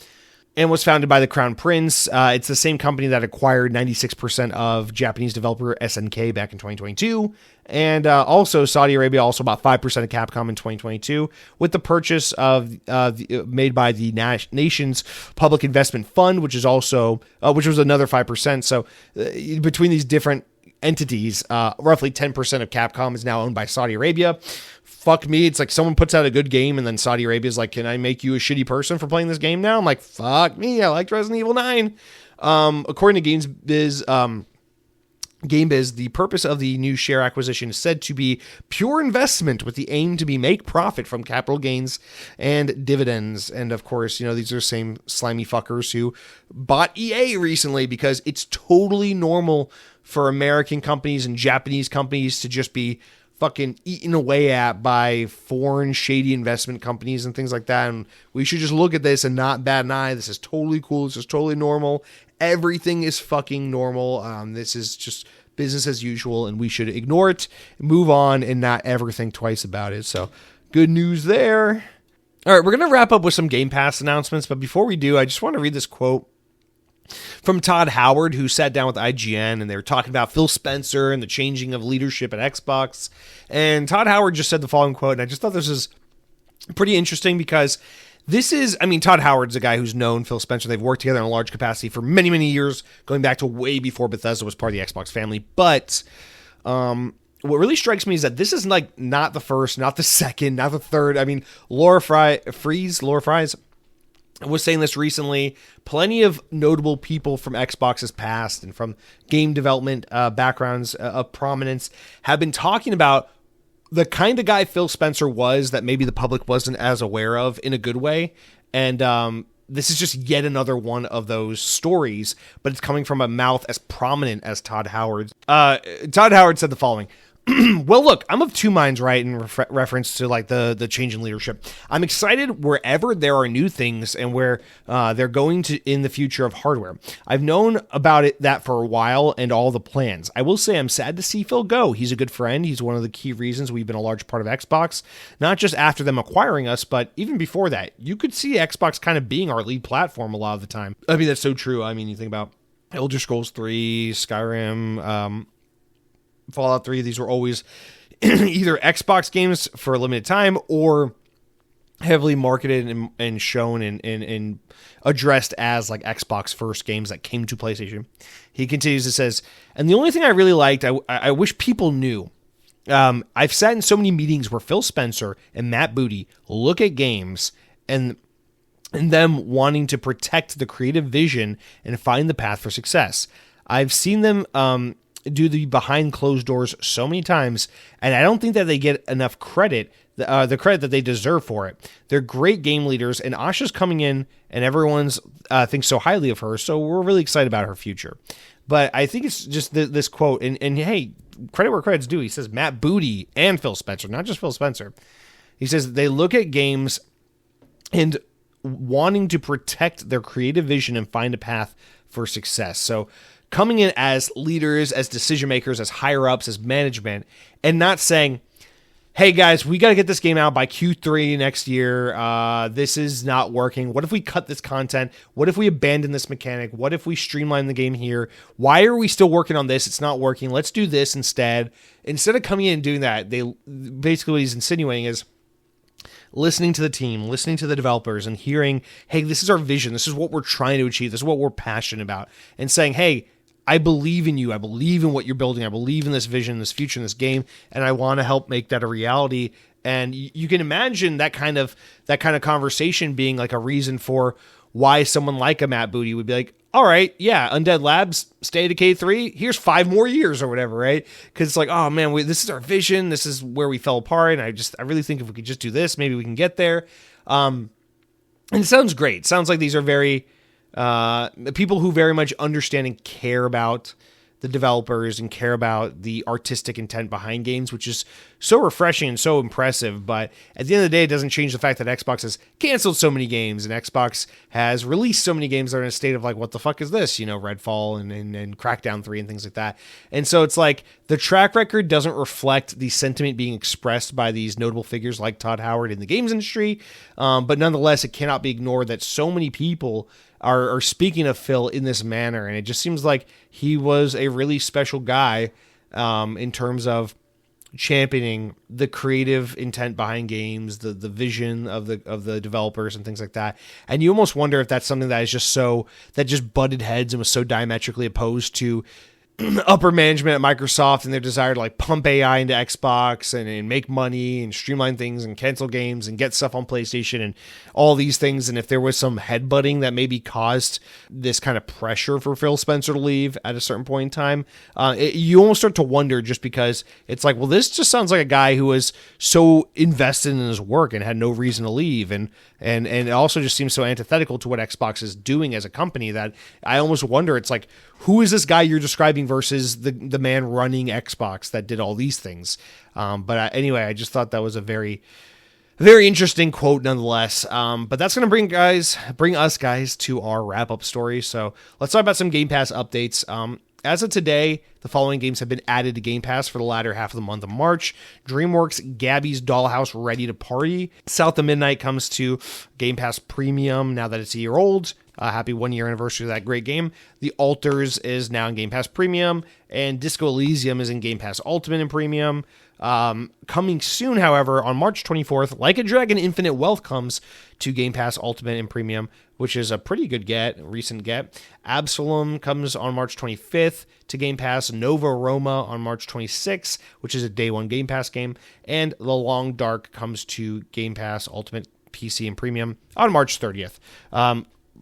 and was founded by the Crown Prince. It's the same company that acquired 96% of Japanese developer SNK back in 2022. And also Saudi Arabia also bought 5% of Capcom in 2022 with the purchase of made by the nation's public investment fund, which was another 5%. So between these different entities, roughly 10% of Capcom is now owned by Saudi Arabia. Fuck me. It's like someone puts out a good game and then Saudi Arabia is like, can I make you a shitty person for playing this game now? I'm like, fuck me. I liked Resident Evil 9. According to GameBiz, the purpose of the new share acquisition is said to be pure investment with the aim to make profit from capital gains and dividends. And of course, these are the same slimy fuckers who bought EA recently because it's totally normal for American companies and Japanese companies to just be fucking eaten away at by foreign shady investment companies and things like that. And we should just look at this and not bat an eye. This is totally cool. This is totally normal. Everything is fucking normal. This is just business as usual, and we should ignore it, move on, and not ever think twice about it. So good news there. All right, we're going to wrap up with some Game Pass announcements, but before we do, I just want to read this quote from Todd Howard, who sat down with IGN, and they were talking about Phil Spencer and the changing of leadership at Xbox. And Todd Howard just said the following quote, and I just thought this was pretty interesting because Todd Howard's a guy who's known Phil Spencer. They've worked together in a large capacity for many, many years, going back to way before Bethesda was part of the Xbox family. But what really strikes me is that this is like not the first, not the second, not the third. I mean, Laura Fries was saying this recently. Plenty of notable people from Xbox's past and from game development backgrounds of prominence have been talking about the kind of guy Phil Spencer was that maybe the public wasn't as aware of in a good way. And this is just yet another one of those stories, but it's coming from a mouth as prominent as Todd Howard's. Todd Howard said the following. Well, look, I'm of two minds, right, in reference to like the change in leadership. I'm excited wherever there are new things and where they're going to in the future of hardware. I've known about that for a while and all the plans. I will say I'm sad to see Phil go. He's a good friend. He's one of the key reasons we've been a large part of Xbox, not just after them acquiring us, but even before that. You could see Xbox kind of being our lead platform a lot of the time. I mean, that's so true. I mean, you think about Elder Scrolls 3, Skyrim, Fallout 3, these were always either Xbox games for a limited time or heavily marketed and shown and addressed as like Xbox first games that came to PlayStation. He continues, it says, and the only thing I really liked, I wish people knew. I've sat in so many meetings where Phil Spencer and Matt Booty look at games and them wanting to protect the creative vision and find the path for success. I've seen them do the behind closed doors so many times, and I don't think that they get enough credit, the credit that they deserve for it. They're great game leaders, and Asha's coming in, and everyone's thinks so highly of her, so we're really excited about her future. But I think it's just this quote, and hey, credit where credit's due. He says Matt Booty and Phil Spencer, not just Phil Spencer. He says they look at games and wanting to protect their creative vision and find a path for success. So coming in as leaders, as decision makers, as higher ups, as management, and not saying, hey guys, we got to get this game out by Q3 next year. This is not working. What if we cut this content? What if we abandon this mechanic? What if we streamline the game here? Why are we still working on this? It's not working. Let's do this instead. Instead of coming in and doing that, they basically what he's insinuating is listening to the team, listening to the developers, and hearing, hey, this is our vision. This is what we're trying to achieve. This is what we're passionate about. And saying, hey, I believe in you. I believe in what you're building. I believe in this vision, this future, in this game, and I want to help make that a reality. And you can imagine that kind of conversation being like a reason for why someone like a Matt Booty would be like, all right, yeah, Undead Labs, State of Decay 3, here's 5 more years or whatever, right? Because it's like, oh man, this is our vision. This is where we fell apart. And I really think if we could just do this, maybe we can get there. And it sounds great. It sounds like these are very people who very much understand and care about the developers and care about the artistic intent behind games, which is so refreshing and so impressive. But at the end of the day, it doesn't change the fact that Xbox has canceled so many games and Xbox has released so many games that are in a state of like, what the fuck is this? You know, Redfall and Crackdown 3 and things like that. And so it's like the track record doesn't reflect the sentiment being expressed by these notable figures like Todd Howard in the games industry. But nonetheless, it cannot be ignored that so many people are speaking of Phil in this manner, and it just seems like he was a really special guy in terms of championing the creative intent behind games, the vision of the developers and things like that. And you almost wonder if that's something that is that just butted heads and was so diametrically opposed to upper management at Microsoft and their desire to like pump AI into Xbox and make money and streamline things and cancel games and get stuff on PlayStation and all these things. And if there was some headbutting that maybe caused this kind of pressure for Phil Spencer to leave at a certain point in time, you almost start to wonder, just because it's like, well, this just sounds like a guy who was so invested in his work and had no reason to leave. And it also just seems so antithetical to what Xbox is doing as a company that I almost wonder, it's like, who is this guy you're describing versus the man running Xbox that did all these things? Anyway, I just thought that was a very, very interesting quote nonetheless. But that's going to bring us guys to our wrap-up story. So let's talk about some Game Pass updates. As of today, the following games have been added to Game Pass for the latter half of the month of March. DreamWorks' Gabby's Dollhouse Ready to Party. South of Midnight comes to Game Pass Premium now that it's a year old. Happy 1 year anniversary of that great game. The Alters is now in Game Pass Premium, and Disco Elysium is in Game Pass Ultimate and Premium. Coming soon, however, on March 24th, Like a Dragon Infinite Wealth comes to Game Pass Ultimate and Premium, which is a pretty good recent get. Absalom comes on March 25th to Game Pass. Nova Roma on March 26th, which is a day one Game Pass game. And The Long Dark comes to Game Pass Ultimate, PC, and Premium on March 30th.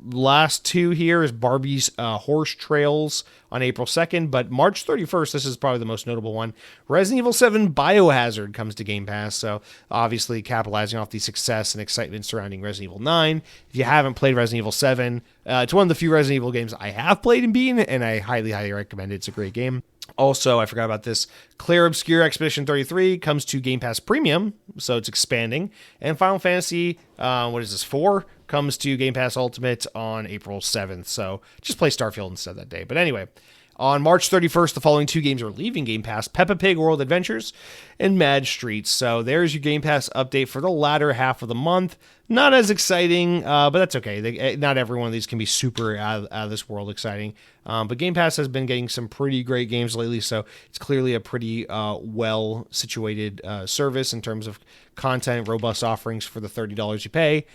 Last two here is Barbie's Horse Trails on April 2nd, but March 31st, this is probably the most notable one, Resident Evil 7 Biohazard comes to Game Pass, so obviously capitalizing off the success and excitement surrounding Resident Evil 9. If you haven't played Resident Evil 7, it's one of the few Resident Evil games I have played and beaten, and I highly, highly recommend it. It's a great game. Also, I forgot about this, Claire Obscure Expedition 33 comes to Game Pass Premium, so it's expanding. And Final Fantasy, 4 comes to Game Pass Ultimate on April 7th. So just play Starfield instead that day. But anyway, On March 31st, the following 2 games are leaving Game Pass: Peppa Pig World Adventures and Mad Streets. So there's your Game Pass update for the latter half of the month. Not as exciting, but that's okay. Not every one of these can be super out of this world exciting. But Game Pass has been getting some pretty great games lately, so it's clearly a pretty well-situated service in terms of content, robust offerings for the $30 you pay.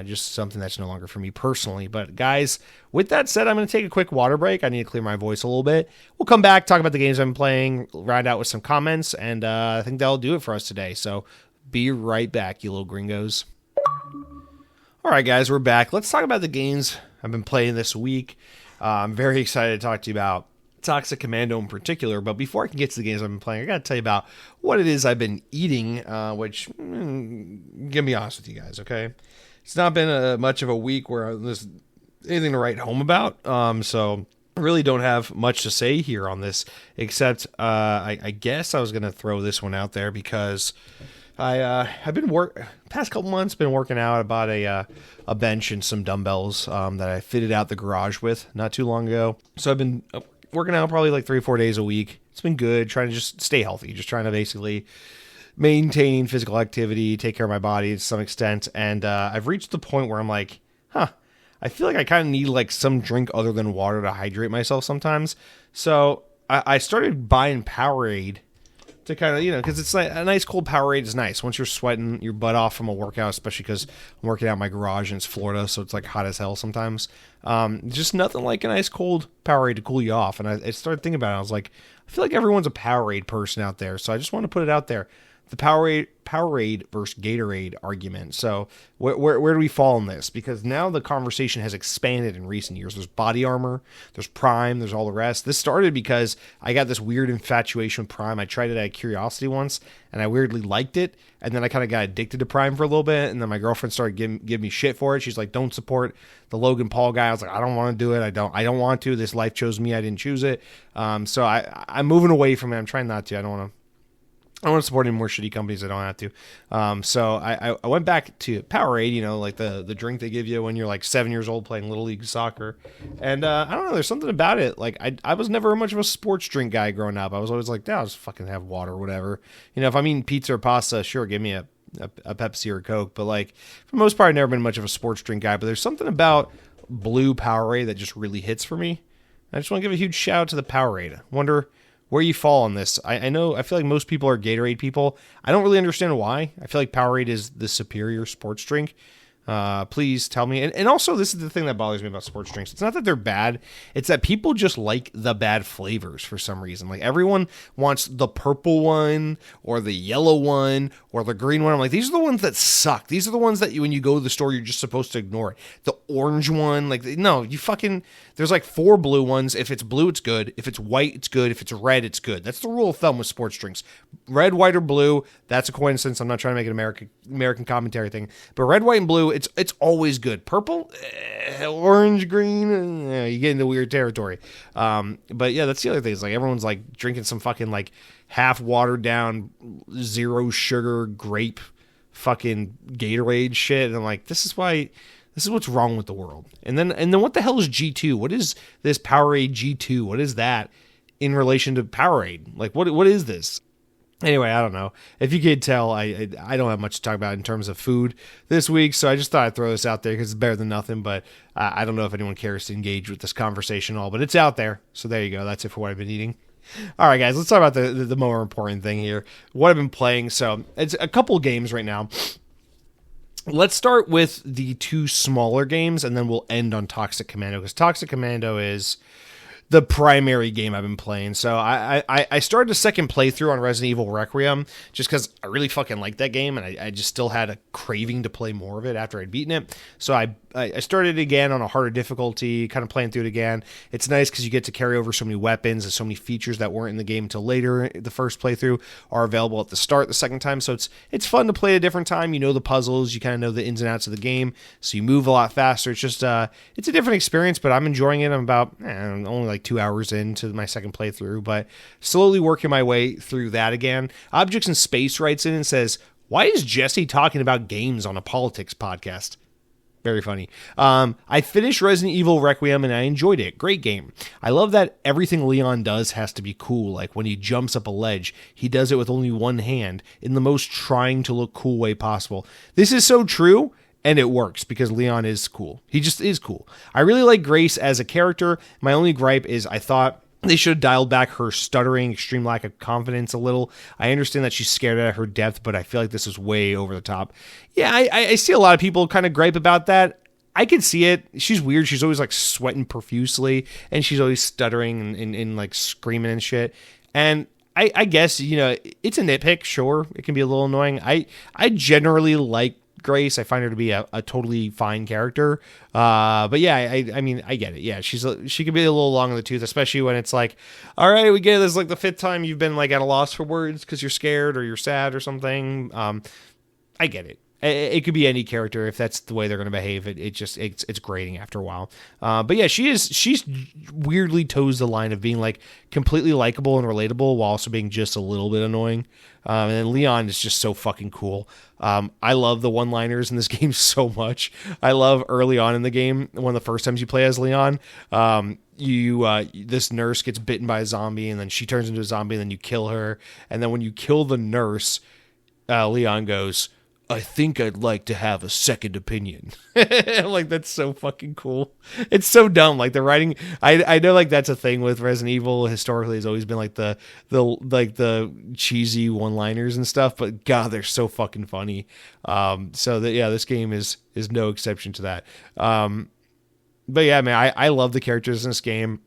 Just something that's no longer for me personally. But guys, with that said, I'm going to take a quick water break. I need to clear my voice a little bit. We'll come back, talk about the games I'm playing, round out with some comments, and I think that'll do it for us today. So be right back, you little gringos. All right, guys, we're back. Let's talk about the games I've been playing this week. I'm very excited to talk to you about Toxic Commando in particular, but before I can get to the games I've been playing, I got to tell you about what it is I've been eating, which, gonna be honest with you guys, okay? It's not been much of a week where there's anything to write home about, so I really don't have much to say here on this, except I guess I was going to throw this one out there because I've been past couple months been working out. I bought a bench and some dumbbells that I fitted out the garage with not too long ago. So I've been working out probably like 3 or 4 days a week. It's been good, trying to just stay healthy, just trying to basically maintain physical activity, take care of my body to some extent. And I've reached the point where I'm like, I feel like I kind of need like some drink other than water to hydrate myself sometimes. So I started buying Powerade to kind of, because it's like a nice cold Powerade is nice. Once you're sweating your butt off from a workout, especially because I'm working out in my garage and it's Florida, so it's like hot as hell sometimes. Just nothing like a nice cold Powerade to cool you off. And I started thinking about it. I was like, I feel like everyone's a Powerade person out there. So I just want to put it out there. The Powerade versus Gatorade argument. So where do we fall in this? Because now the conversation has expanded in recent years. There's Body Armor, there's Prime, there's all the rest. This started because I got this weird infatuation with Prime. I tried it out of curiosity once, and I weirdly liked it. And then I kind of got addicted to Prime for a little bit, and then my girlfriend started giving me shit for it. She's like, "Don't support the Logan Paul guy." I was like, "I don't want to do it. I don't want to. This life chose me. I didn't choose it." So I'm moving away from it. I'm trying not to. I don't want to support any more shitty companies. I don't have to. So I went back to Powerade, like the drink they give you when you're like 7 years old playing Little League soccer. And I don't know, there's something about it. Like I was never much of a sports drink guy growing up. I was always like, I'll just fucking have water or whatever. If I'm eating pizza or pasta, sure, give me a Pepsi or a Coke. But like for the most part, I've never been much of a sports drink guy. But there's something about blue Powerade that just really hits for me. I just want to give a huge shout out to the Powerade. Wonder where you fall on this. I feel like most people are Gatorade people. I don't really understand why. I feel like Powerade is the superior sports drink. Please tell me. And also, this is the thing that bothers me about sports drinks. It's not that they're bad. It's that people just like the bad flavors for some reason. Like everyone wants the purple one or the yellow one or the green one. I'm like, these are the ones that suck. These are the ones that when you go to the store, you're just supposed to ignore it. The orange one, like, no, there's like 4 blue ones. If it's blue, it's good. If it's white, it's good. If it's red, it's good. That's the rule of thumb with sports drinks. Red, white, or blue. That's a coincidence. I'm not trying to make an American commentary thing, but red, white, and blue, it's always good. Purple, orange, green, you get into weird territory. But yeah, that's the other thing. Is like everyone's like drinking some fucking like half watered down, 0 sugar grape fucking Gatorade shit, and I'm like, this is what's wrong with the world. And then what the hell is G2? What is this Powerade G2? What is that in relation to Powerade? Like what is this? Anyway, I don't know. If you could tell, I don't have much to talk about in terms of food this week, so I just thought I'd throw this out there because it's better than nothing, but I don't know if anyone cares to engage with this conversation at all, but it's out there, so there you go. That's it for what I've been eating. All right, guys, let's talk about the more important thing here, what I've been playing. So it's a couple games right now. Let's start with the 2 smaller games, and then we'll end on Toxic Commando, because Toxic Commando is the primary game I've been playing. So I started a second playthrough on Resident Evil Requiem just because I really fucking liked that game, and I just still had a craving to play more of it after I'd beaten it. So I started it again on a harder difficulty, kind of playing through it again. It's nice because you get to carry over so many weapons and so many features that weren't in the game until later. The first playthrough are available at the start the second time, so it's fun to play at a different time. You know the puzzles, you kind of know the ins and outs of the game, so you move a lot faster. It's just it's a different experience, but I'm enjoying it. I'm about only like 2 hours into my second playthrough, but slowly working my way through that again. Objects in Space writes in and says, "Why is Jesse talking about games on a politics podcast?" Very funny. I finished Resident Evil Requiem and I enjoyed it. Great game. I love that everything Leon does has to be cool. Like when he jumps up a ledge, he does it with only one hand in the most trying to look cool way possible. This is so true, and it works because Leon is cool. He just is cool. I really like Grace as a character. My only gripe is I thought they should have dialed back her stuttering, extreme lack of confidence a little. I understand that she's scared at her depth, but I feel like this is way over the top. Yeah, I see a lot of people kind of gripe about that. I can see it. She's weird. She's always like sweating profusely, and she's always stuttering and like screaming and shit. And I guess, you know, it's a nitpick. Sure, it can be a little annoying. I generally like Grace. I find her to be a totally fine character. But yeah, I mean, I get it. Yeah, she can be a little long in the tooth, especially when it's like, all right, we get it. This is like the 5th time you've been like at a loss for words because you're scared or you're sad or something. I get it. It could be any character if that's the way they're going to behave. It's grating after a while. But yeah, she's weirdly toes the line of being like completely likable and relatable while also being just a little bit annoying. And then Leon is just so fucking cool. I love the one-liners in this game so much. I love early on in the game, one of the first times you play as Leon, this nurse gets bitten by a zombie and then she turns into a zombie and then you kill her. And then when you kill the nurse, Leon goes, I think I'd like to have a second opinion. Like, that's so fucking cool. It's so dumb. Like the writing, I know like that's a thing with Resident Evil historically has always been like the cheesy one-liners and stuff, but God, they're so fucking funny. So that, yeah, this game is no exception to that. But yeah, man, I love the characters in this game.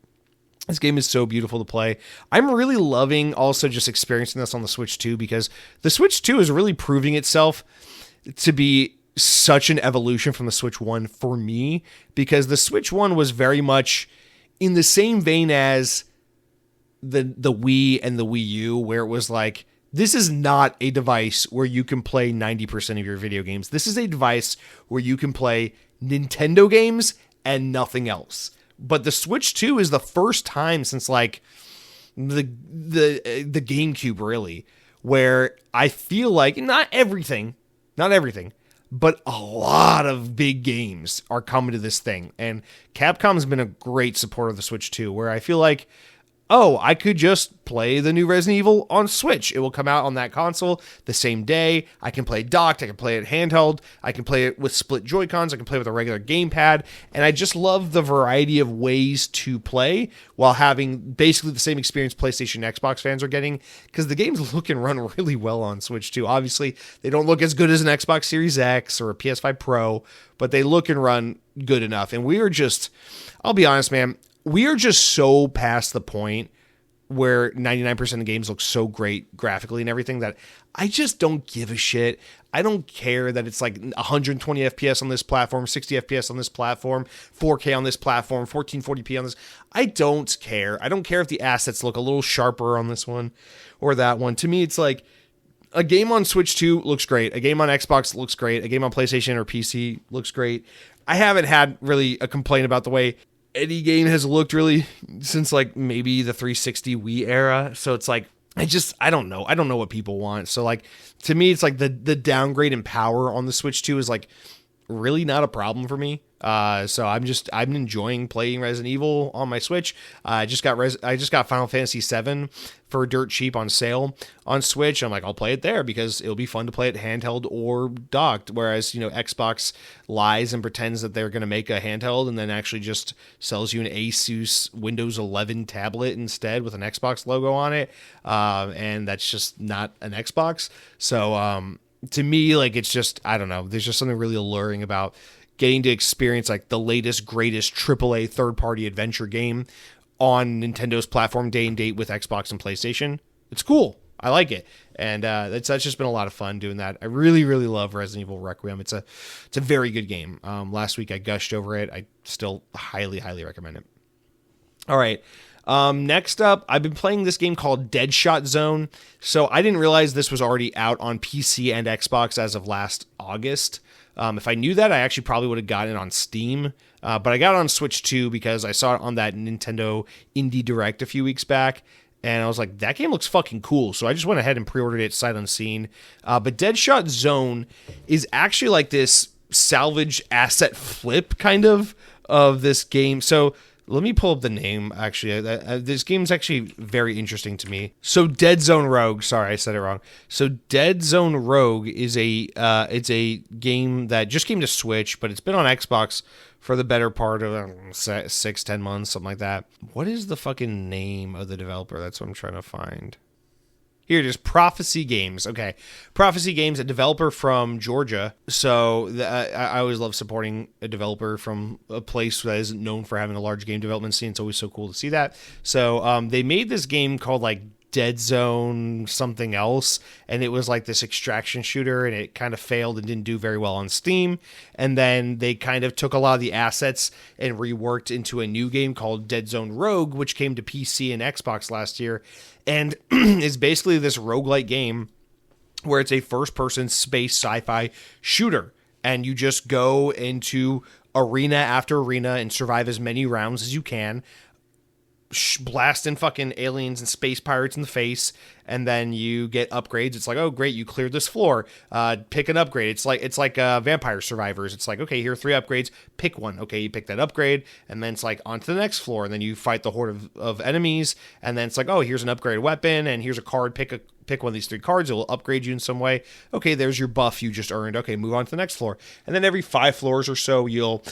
This game is so beautiful to play. I'm really loving also just experiencing this on the Switch 2 because the Switch 2 is really proving itself to be such an evolution from the Switch 1 for me, because the Switch 1 was very much in the same vein as the Wii and the Wii U, where it was like, this is not a device where you can play 90% of your video games. This is a device where you can play Nintendo games and nothing else. But the Switch 2 is the first time since like the GameCube really, where I feel like not everything, but a lot of big games are coming to this thing. And Capcom's been a great supporter of the Switch 2, where I feel like, oh, I could just play the new Resident Evil on Switch. It will come out on that console the same day. I can play docked. I can play it handheld. I can play it with split Joy-Cons. I can play with a regular gamepad. And I just love the variety of ways to play while having basically the same experience PlayStation and Xbox fans are getting, because the games look and run really well on Switch too. Obviously, they don't look as good as an Xbox Series X or a PS5 Pro, but they look and run good enough. And we are just, I'll be honest, man, we are just so past the point where 99% of the games look so great graphically and everything that I just don't give a shit. I don't care that it's like 120 FPS on this platform, 60 FPS on this platform, 4K on this platform, 1440p on this. I don't care. I don't care if the assets look a little sharper on this one or that one. To me, it's like a game on Switch 2 looks great. A game on Xbox looks great. A game on PlayStation or PC looks great. I haven't had really a complaint about the way any game has looked really since like maybe the 360 Wii era. So it's like, I don't know. I don't know what people want. So like, to me, it's like the downgrade in power on the Switch 2 is like really not a problem for me. So I'm enjoying playing Resident Evil on my Switch. I just got Final Fantasy VII for dirt cheap on sale on Switch. I'm like, I'll play it there because it'll be fun to play it handheld or docked. Whereas, you know, Xbox lies and pretends that they're going to make a handheld and then actually just sells you an Asus Windows 11 tablet instead with an Xbox logo on it. And that's just not an Xbox. So, to me, like, it's just, I don't know. There's just something really alluring about getting to experience like the latest, greatest AAA third-party adventure game on Nintendo's platform day and date with Xbox and PlayStation. It's cool. I like it. And that's just been a lot of fun doing that. I really, really love Resident Evil Requiem. It's a very good game. Last week I gushed over it. I still highly, highly recommend it. All right. Next up, I've been playing this game called Deadshot Zone. So I didn't realize this was already out on PC and Xbox as of last August. If I knew that, I actually probably would have gotten it on Steam. But I got it on Switch 2 because I saw it on that Nintendo Indie Direct a few weeks back. And I was like, that game looks fucking cool. So I just went ahead and pre-ordered it sight unseen. But Deadshot Zone is actually like this salvage asset flip kind of this game. So let me pull up the name, actually. This game's actually very interesting to me. So Dead Zone Rogue, sorry, I said it wrong. So Dead Zone Rogue is it's a game that just came to Switch, but it's been on Xbox for the better part of 6-10 months, something like that. What is the fucking name of the developer? That's what I'm trying to find. Here it is, Prophecy Games. Okay, Prophecy Games, a developer from Georgia. So I always love supporting a developer from a place that isn't known for having a large game development scene. It's always so cool to see that. So they made this game called like Dead Zone something else, and it was like this extraction shooter, and it kind of failed and didn't do very well on Steam. And then they kind of took a lot of the assets and reworked into a new game called Dead Zone Rogue, which came to PC and Xbox last year, and is basically this roguelike game where it's a first-person space sci-fi shooter, and you just go into arena after arena and survive as many rounds as you can, blasting fucking aliens and space pirates in the face, and then you get upgrades. It's like, oh great, you cleared this floor, pick an upgrade. It's like Vampire Survivors. It's like, okay, here are 3 upgrades, pick one. Okay, you pick that upgrade, and then it's like on to the next floor, and then you fight the horde of enemies, and then it's like, oh, here's an upgraded weapon, and here's a card, pick one of these 3 cards, it will upgrade you in some way. Okay, there's your buff you just earned. Okay, move on to the next floor. And then every 5 floors or so, you'll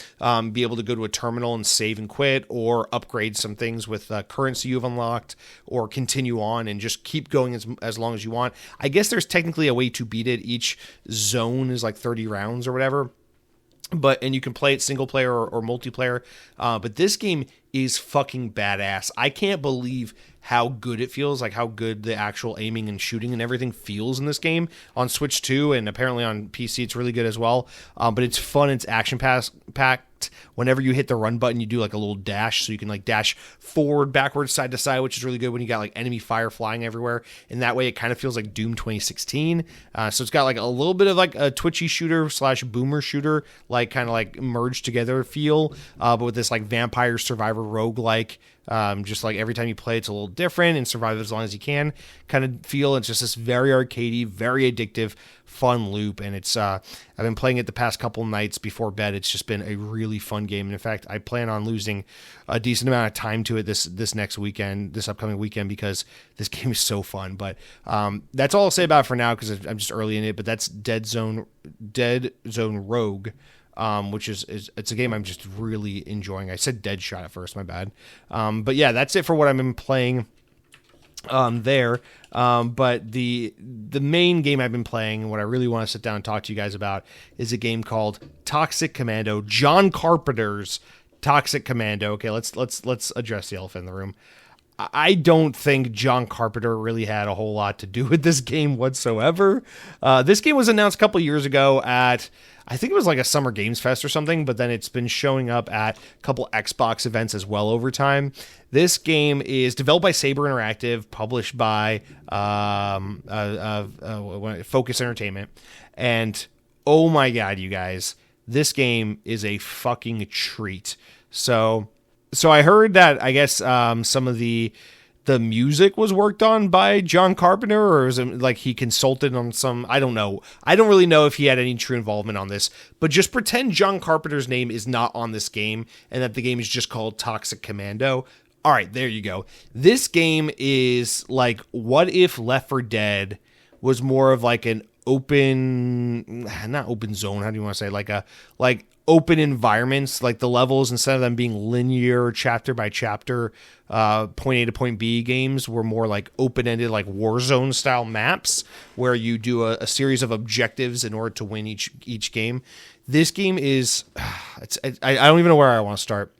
be able to go to a terminal and save and quit, or upgrade some things with currency you've unlocked, or continue on and just keep going as long as you want. I guess there's technically a way to beat it. Each zone is like 30 rounds or whatever. And you can play it single player or multiplayer. But this game is fucking badass. I can't believe how good it feels, like how good the actual aiming and shooting and everything feels in this game on Switch 2, and apparently on PC it's really good as well. But it's fun, it's action packed. Whenever you hit the run button, you do like a little dash, so you can like dash forward, backwards, side to side, which is really good when you got like enemy fire flying everywhere. And that way it kind of feels like Doom 2016. So it's got like a little bit of like a twitchy shooter / boomer shooter, like kind of like merged together feel, but with this like vampire survivor roguelike. Just like every time you play, it's a little different, and survive as long as you can kind of feel. It's just this very arcadey, very addictive, fun loop. And it's, I've been playing it the past couple nights before bed. It's just been a really fun game. And in fact, I plan on losing a decent amount of time to it this upcoming weekend, because this game is so fun. But, that's all I'll say about it for now, because I'm just early in it. But that's Dead Zone Rogue. Which is it's a game I'm just really enjoying. I said Deadshot at first, my bad. But yeah, that's it for what I've been playing there. But the main game I've been playing, and what I really want to sit down and talk to you guys about, is a game called Toxic Commando, John Carpenter's Toxic Commando. Okay, let's address the elephant in the room. I don't think John Carpenter really had a whole lot to do with this game whatsoever. This game was announced a couple years ago at, I think it was like a Summer Games Fest or something, but then it's been showing up at a couple Xbox events as well over time. This game is developed by Saber Interactive, published by Focus Entertainment, and oh my god, you guys, this game is a fucking treat. So I heard that, I guess, some of the music was worked on by John Carpenter, or was it like he consulted on some, I don't know. I don't really know if he had any true involvement on this, but just pretend John Carpenter's name is not on this game and that the game is just called Toxic Commando. All right, there you go. This game is like, what if Left 4 Dead was more of like an not open zone, how do you want to say, like open environments, like the levels, instead of them being linear chapter by chapter, point A to point B games, were more like open-ended, like Warzone style maps where you do a series of objectives in order to win each game. This game is, I don't even know where I want to start.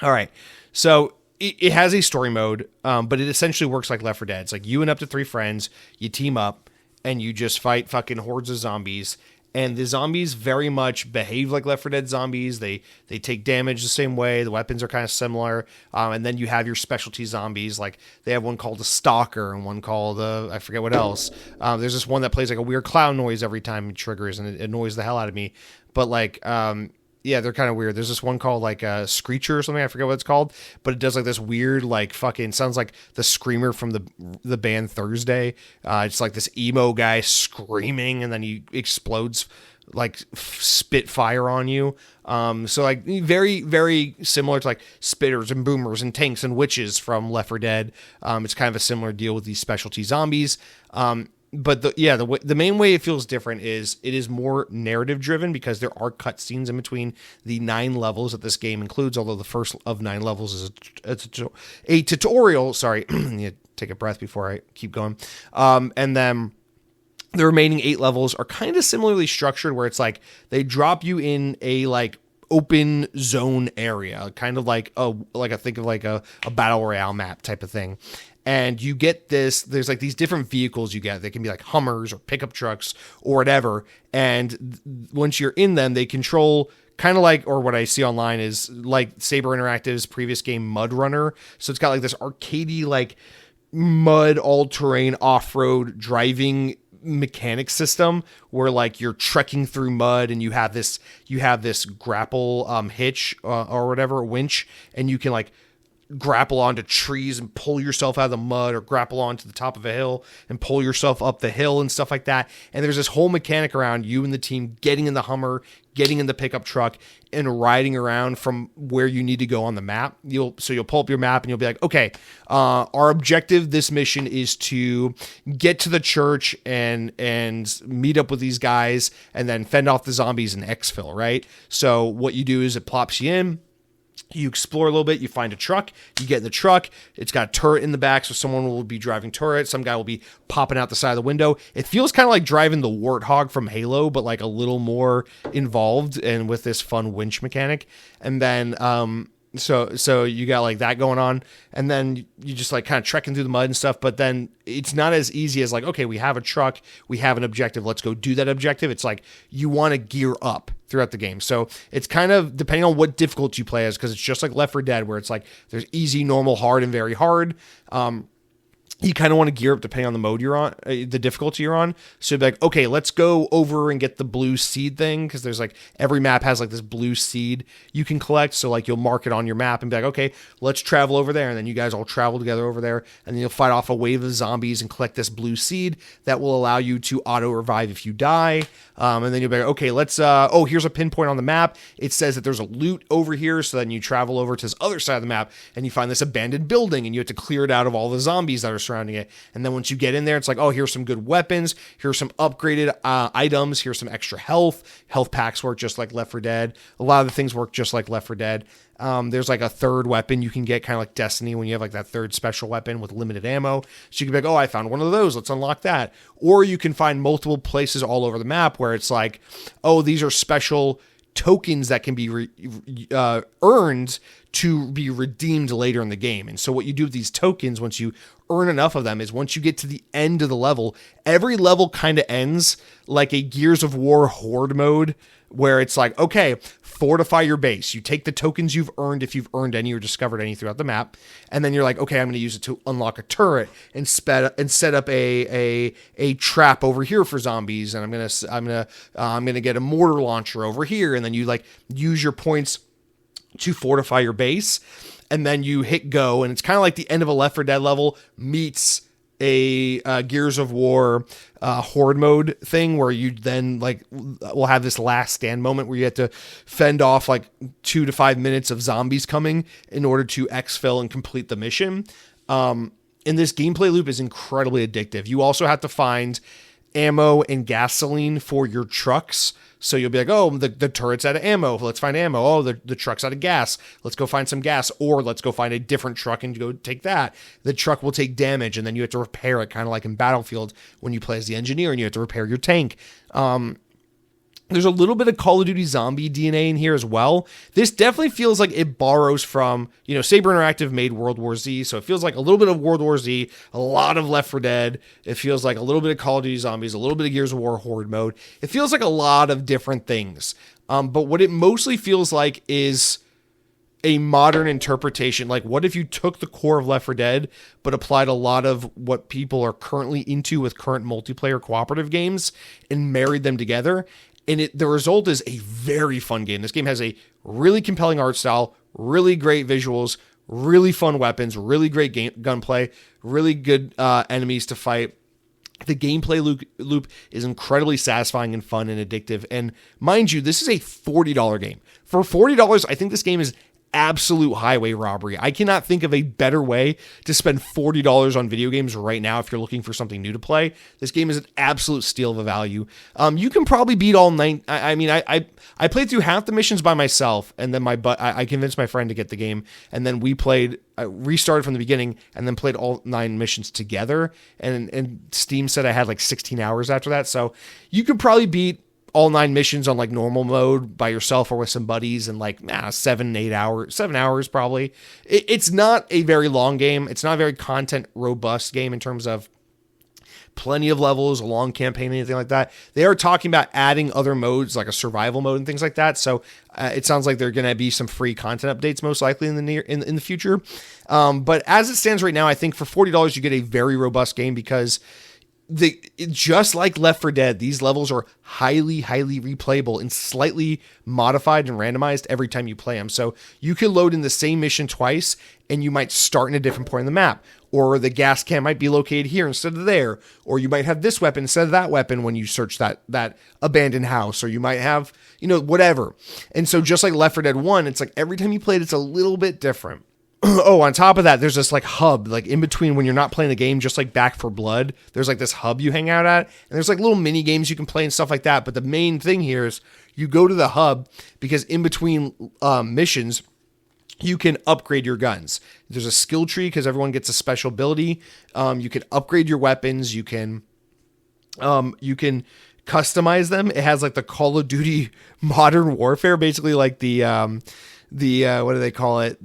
All right, so it has a story mode, but it essentially works like Left 4 Dead. It's like you and up to 3 friends, you team up, and you just fight fucking hordes of zombies. And the zombies very much behave like Left 4 Dead zombies. They take damage the same way. The weapons are kind of similar. And then you have your specialty zombies. Like they have one called a stalker and one called, I forget what else. There's this one that plays like a weird clown noise every time it triggers, and it annoys the hell out of me. But like, Yeah, they're kind of weird. There's this one called like a Screecher or something. I forget what it's called, but it does like this weird, like fucking sounds like the screamer from the band Thursday. It's like this emo guy screaming, and then he explodes like spit fire on you. So like very, very similar to like spitters and boomers and tanks and witches from Left 4 Dead. It's kind of a similar deal with these specialty zombies. But the main way it feels different is it is more narrative driven because there are cutscenes in between the 9 levels that this game includes. Although the first of 9 levels is a tutorial. Sorry, you take a breath before I keep going. And then the remaining 8 levels are kind of similarly structured, where it's like they drop you in a like open zone area, kind of like a battle royale map type of thing. And you get this, there's like these different vehicles you get. They can be like Hummers or pickup trucks or whatever. And once you're in them, they control kind of like, or what I see online is like Saber Interactive's previous game, Mud Runner. So it's got like this arcadey, like mud, all-terrain, off-road driving mechanic system where like you're trekking through mud and you have this grapple hitch or whatever, winch, and you can like grapple onto trees and pull yourself out of the mud, or grapple onto the top of a hill and pull yourself up the hill and stuff like that. And there's this whole mechanic around you and the team getting in the Hummer, getting in the pickup truck, and riding around from where you need to go on the map. You'll pull up your map and you'll be like, okay, our objective this mission is to get to the church and meet up with these guys and then fend off the zombies and exfil, right? So what you do is it plops you in. You explore a little bit, you find a truck, you get in the truck, it's got a turret in the back, so someone will be driving turret, some guy will be popping out the side of the window. It feels kind of like driving the Warthog from Halo, but like a little more involved and with this fun winch mechanic. And then, so you got like that going on, and then you just like kind of trekking through the mud and stuff, but then it's not as easy as like, okay, we have a truck, we have an objective, let's go do that objective. It's like you want to gear up throughout the game. So it's kind of depending on what difficulty you play as, because it's just like Left 4 Dead, where it's like there's easy, normal, hard, and very hard. You kind of want to gear up depending on the mode you're on, the difficulty you're on. So you'd be like, okay, let's go over and get the blue seed thing, because there's like every map has like this blue seed you can collect. So like you'll mark it on your map and be like, okay, let's travel over there, and then you guys all travel together over there, and then you'll fight off a wave of zombies and collect this blue seed that will allow you to auto revive if you die. And then you'll be like, okay, let's here's a pinpoint on the map. It says that there's a loot over here. So then you travel over to this other side of the map and you find this abandoned building, and you have to clear it out of all the zombies that are surrounding it. And then once you get in there, it's like, oh, here's some good weapons, here's some upgraded items, here's some extra health packs. Work just like Left 4 Dead. A lot of the things work just like Left 4 Dead. There's like a third weapon you can get, kind of like Destiny, when you have like that third special weapon with limited ammo. So you can be like, oh, I found one of those, let's unlock that. Or you can find multiple places all over the map where it's like, oh, these are special tokens that can be earned to be redeemed later in the game. And so what you do with these tokens, once you earn enough of them, is once you get to the end of the level, every level kind of ends like a Gears of War horde mode, where it's like, okay, fortify your base. You take the tokens you've earned, if you've earned any or discovered any throughout the map, and then you're like, okay, I'm going to use it to unlock a turret and set up a trap over here for zombies, and I'm gonna get a mortar launcher over here, and then you like use your points to fortify your base, and then you hit go, and it's kind of like the end of a Left 4 Dead level meets a Gears of War horde mode thing, where you then like will have this last stand moment where you have to fend off like 2 to 5 minutes of zombies coming in order to exfil and complete the mission. And this gameplay loop is incredibly addictive. You also have to find ammo and gasoline for your trucks. So you'll be like, oh, the turret's out of ammo, let's find ammo. Oh, the truck's out of gas, let's go find some gas. Or let's go find a different truck and go take that. The truck will take damage, and then you have to repair it, kind of like in Battlefield when you play as the engineer and you have to repair your tank. There's a little bit of Call of Duty zombie DNA in here as well. This definitely feels like it borrows from, Saber Interactive made World War Z, so it feels like a little bit of World War Z, a lot of Left 4 Dead. It feels like a little bit of Call of Duty Zombies, a little bit of Gears of War Horde mode. It feels like a lot of different things. But what it mostly feels like is a modern interpretation. Like, what if you took the core of Left 4 Dead, but applied a lot of what people are currently into with current multiplayer cooperative games and married them together? And the result is a very fun game. This game has a really compelling art style, really great visuals, really fun weapons, really great gunplay, really good enemies to fight. The gameplay loop is incredibly satisfying and fun and addictive. And mind you, this is a $40 game. For $40, I think this game is absolute highway robbery. I cannot think of a better way to spend $40 on video games right now if you're looking for something new to play. This game is an absolute steal of a value. You can probably beat all 9. I played through half the missions by myself, and then I convinced my friend to get the game, and then we restarted from the beginning, and then played all 9 missions together. And Steam said I had like 16 hours after that, so you could probably beat all 9 missions on like normal mode by yourself or with some buddies in like 7 hours probably. It's not a very long game. It's not a very content robust game in terms of plenty of levels, a long campaign, anything like that. They are talking about adding other modes like a survival mode and things like that. So it sounds like they're going to be some free content updates most likely in the future. But as it stands right now, I think for $40 you get a very robust game because just like Left 4 Dead, these levels are highly replayable and slightly modified and randomized every time you play them. So you can load in the same mission twice and you might start in a different point in the map, or the gas can might be located here instead of there, or you might have this weapon instead of that weapon when you search that abandoned house, or you might have, whatever. And so just like Left 4 Dead 1, it's like every time you play it, it's a little bit different. Oh, on top of that, there's this like hub, like in between when you're not playing the game, just like Back 4 Blood, there's like this hub you hang out at, and there's like little mini games you can play and stuff like that. But the main thing here is you go to the hub because in between missions, you can upgrade your guns. There's a skill tree because everyone gets a special ability. You can upgrade your weapons. You can customize them. It has like the Call of Duty Modern Warfare, basically like the what do they call it?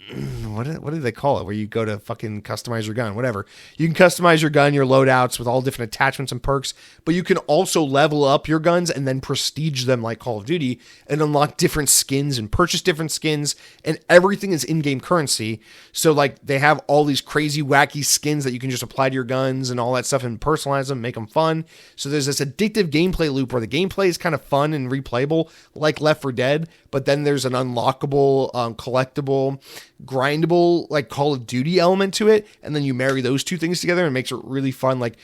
What do they call it? Where you go to fucking customize your gun, whatever. You can customize your gun, your loadouts with all different attachments and perks, but you can also level up your guns and then prestige them like Call of Duty and unlock different skins and purchase different skins, and everything is in-game currency. So like they have all these crazy wacky skins that you can just apply to your guns and all that stuff and personalize them, make them fun. So there's this addictive gameplay loop where the gameplay is kind of fun and replayable like Left 4 Dead, but then there's an unlockable, collectible, grindable like Call of Duty element to it, and then you marry those two things together and it makes it really fun. Like,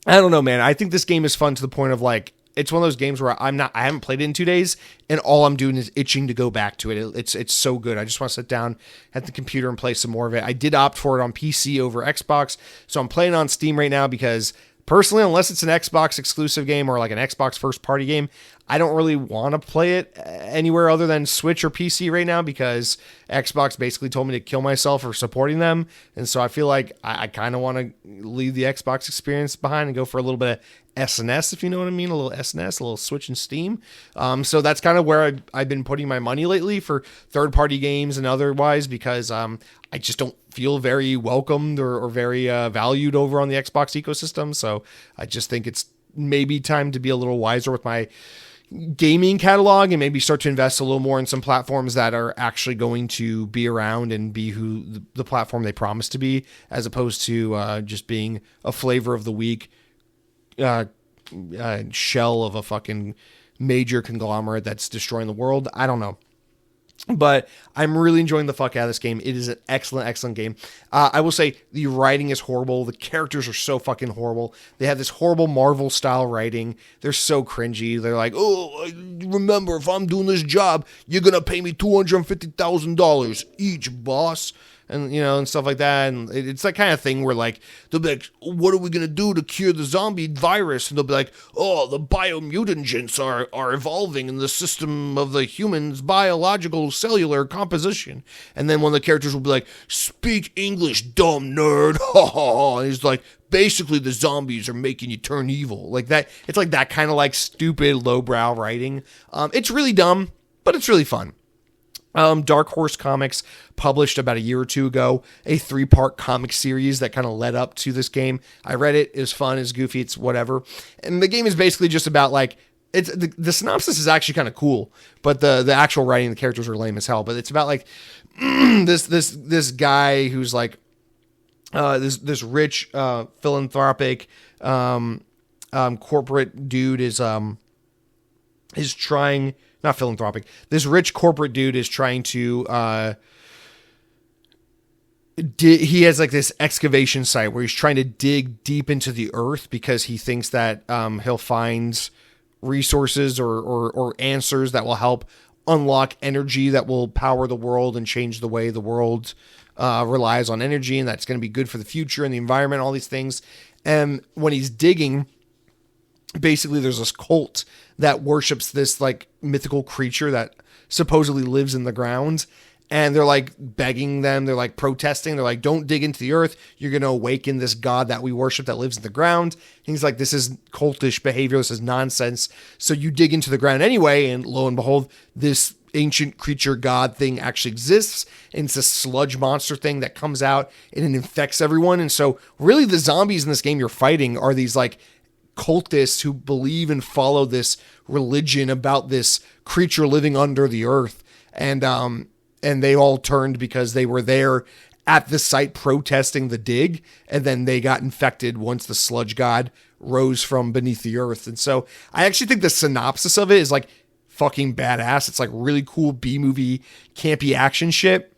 I don't know, man. I think this game is fun to the point of like, it's one of those games where I haven't played it in 2 days, and all I'm doing is itching to go back to it. It's so good. I just want to sit down at the computer and play some more of it. I did opt for it on PC over Xbox, so I'm playing on Steam right now because personally, unless it's an Xbox exclusive game or like an Xbox first party game, I don't really want to play it anywhere other than Switch or PC right now because Xbox basically told me to kill myself for supporting them. And so I feel like I kind of want to leave the Xbox experience behind and go for a little bit of SNS, if you know what I mean, a little SNS, a little Switch and Steam. So that's kind of where I've been putting my money lately for third-party games and otherwise because I just don't feel very welcomed or very valued over on the Xbox ecosystem. So I just think it's maybe time to be a little wiser with my gaming catalog and maybe start to invest a little more in some platforms that are actually going to be around and be who the platform they promise to be, as opposed to just being a flavor of the week shell of a fucking major conglomerate that's destroying the world. I don't know. But I'm really enjoying the fuck out of this game. It is an excellent game. I will say the writing is horrible. The characters are so fucking horrible. They have this horrible Marvel style writing. They're so cringy. They're like, oh, remember, if I'm doing this job, you're going to pay me $250,000 each, boss. And, and stuff like that. And it's that kind of thing where, like, they'll be like, what are we going to do to cure the zombie virus? And they'll be like, oh, the biomutagents are evolving in the system of the human's biological cellular composition. And then one of the characters will be like, speak English, dumb nerd. And he's like, basically the zombies are making you turn evil. Like that. It's like that kind of like stupid lowbrow writing. It's really dumb, but it's really fun. Dark Horse Comics published about a year or two ago a 3-part comic series that kind of led up to this game. I read it. It was fun. It's goofy. It's whatever. And the game is basically just about like, it's the synopsis is actually kind of cool, but the actual writing, the characters are lame as hell. But it's about like this guy who's like this rich philanthropic corporate dude is trying, not philanthropic. This rich corporate dude is trying to he has like this excavation site where he's trying to dig deep into the earth because he thinks that he'll find resources or answers that will help unlock energy that will power the world and change the way the world relies on energy, and that's going to be good for the future and the environment, all these things. And when he's digging, basically there's this cult that worships this like mythical creature that supposedly lives in the ground. And they're like begging them. They're like protesting. They're like, don't dig into the earth. You're going to awaken this god that we worship that lives in the ground. And he's like, this is cultish behavior. This is nonsense. So you dig into the ground anyway. And lo and behold, this ancient creature god thing actually exists. And it's a sludge monster thing that comes out and it infects everyone. And so really the zombies in this game you're fighting are these like cultists who believe and follow this religion about this creature living under the earth. And they all turned because they were there at the site protesting the dig. And then they got infected once the sludge god rose from beneath the earth. And so I actually think the synopsis of it is like fucking badass. It's like really cool B-movie campy action shit.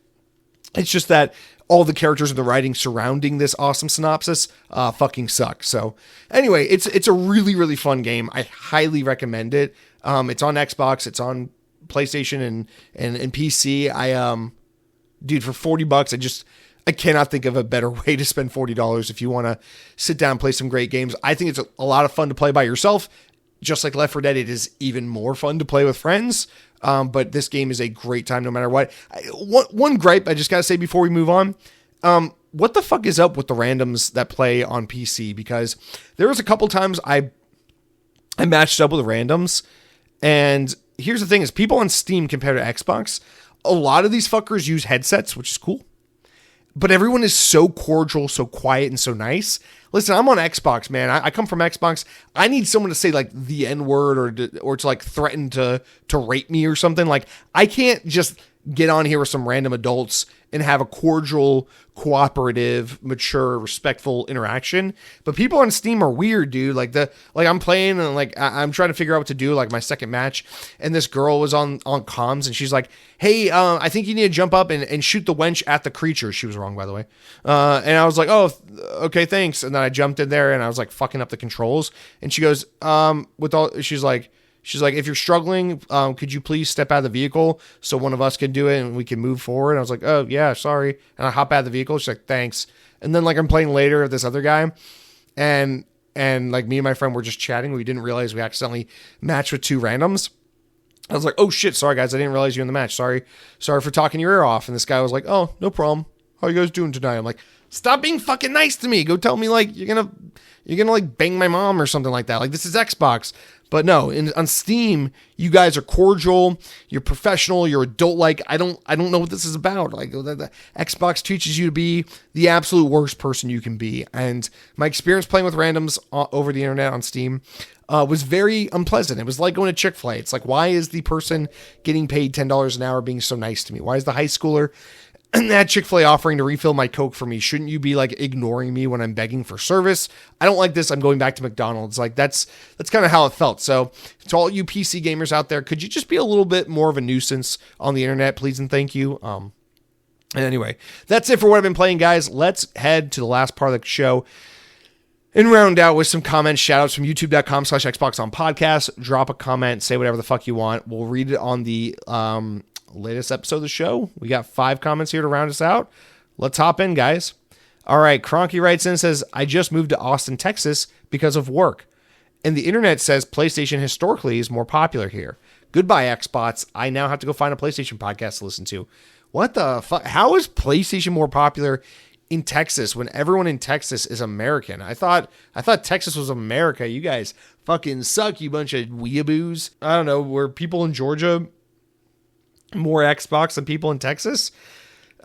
It's just that all the characters in the writing surrounding this awesome synopsis fucking suck. So anyway, it's a really, really fun game. I highly recommend it. It's on Xbox. It's on PlayStation and PC. Dude, for $40, I cannot think of a better way to spend $40 if you want to sit down and play some great games. I think it's a lot of fun to play by yourself. Just like Left 4 Dead, it is even more fun to play with friends. But this game is a great time no matter what. One gripe I just got to say before we move on. What the fuck is up with the randoms that play on PC? Because there was a couple times I matched up with randoms, and here's the thing is people on Steam compared to Xbox, a lot of these fuckers use headsets, which is cool. But everyone is so cordial, so quiet, and so nice. Listen, I'm on Xbox, man. I come from Xbox. I need someone to say like the N-word or to like threaten to rape me or something. Like I can't just get on here with some random adults and have a cordial, cooperative, mature, respectful interaction. But people on Steam are weird, dude. Like I'm playing and like I'm trying to figure out what to do, like my second match, and this girl was on comms and she's like, hey, I think you need to jump up and shoot the wench at the creature. She was wrong, by the way. And I was like, oh, okay, thanks. And then I jumped in there and I was like fucking up the controls. And she goes, She's like, if you're struggling, could you please step out of the vehicle so one of us can do it and we can move forward? And I was like, oh, yeah, sorry. And I hop out of the vehicle. She's like, thanks. And then like I'm playing later with this other guy. And like me and my friend were just chatting. We didn't realize we accidentally matched with two randoms. I was like, oh, shit, sorry, guys. I didn't realize you in the match. Sorry for talking your ear off. And this guy was like, oh, no problem. How you guys doing tonight? I'm like, stop being fucking nice to me. Go tell me like you're gonna like bang my mom or something like that. Like this is Xbox. But no, on Steam, you guys are cordial, you're professional, you're adult-like. I don't know what this is about. Like the Xbox teaches you to be the absolute worst person you can be. And my experience playing with randoms over the internet on Steam was very unpleasant. It was like going to Chick-fil-A. It's like, why is the person getting paid $10 an hour being so nice to me? Why is the high schooler at Chick-fil-A offering to refill my Coke for me? Shouldn't you be like ignoring me when I'm begging for service? I don't like this. I'm going back to McDonald's. Like that's kind of how it felt. So to all you PC gamers out there, could you just be a little bit more of a nuisance on the internet, please and thank you? And anyway, that's it for what I've been playing, guys. Let's head to the last part of the show and round out with some comments, shoutouts from youtube.com/Xbox on podcast. Drop a comment, say whatever the fuck you want. We'll read it on the latest episode of the show. We got 5 comments here to round us out. Let's hop in, guys. All right, Cronky writes in and says, I just moved to Austin, Texas because of work. And the internet says PlayStation historically is more popular here. Goodbye, Xbox. I now have to go find a PlayStation podcast to listen to. What the fuck? How is PlayStation more popular in Texas when everyone in Texas is American? I thought Texas was America. You guys fucking suck, you bunch of weeaboos. I don't know, were people in Georgia more Xbox than people in Texas?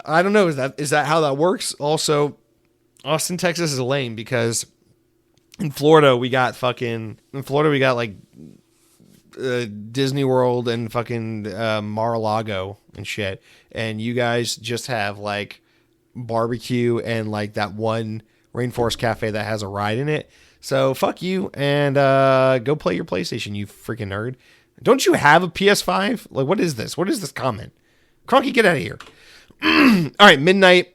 I don't know. Is that how that works? Also, Austin, Texas is lame because in Florida we got like Disney World and fucking Mar-a-Lago and shit, and you guys just have like barbecue and like that one Rainforest Cafe that has a ride in it. So fuck you and go play your PlayStation, you freaking nerd. Don't you have a PS5? Like, what is this? What is this comment? Cronky, get out of here. All right, Midnight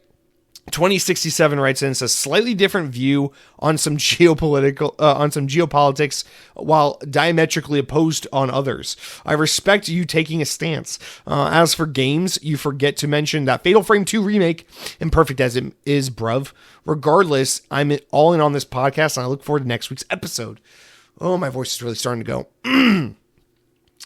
2067 writes in and says slightly different view on some geopolitics while diametrically opposed on others. I respect you taking a stance. As for games, you forget to mention that Fatal Frame 2 remake, imperfect as it is, bruv. Regardless, I'm all in on this podcast and I look forward to next week's episode. Oh, my voice is really starting to go.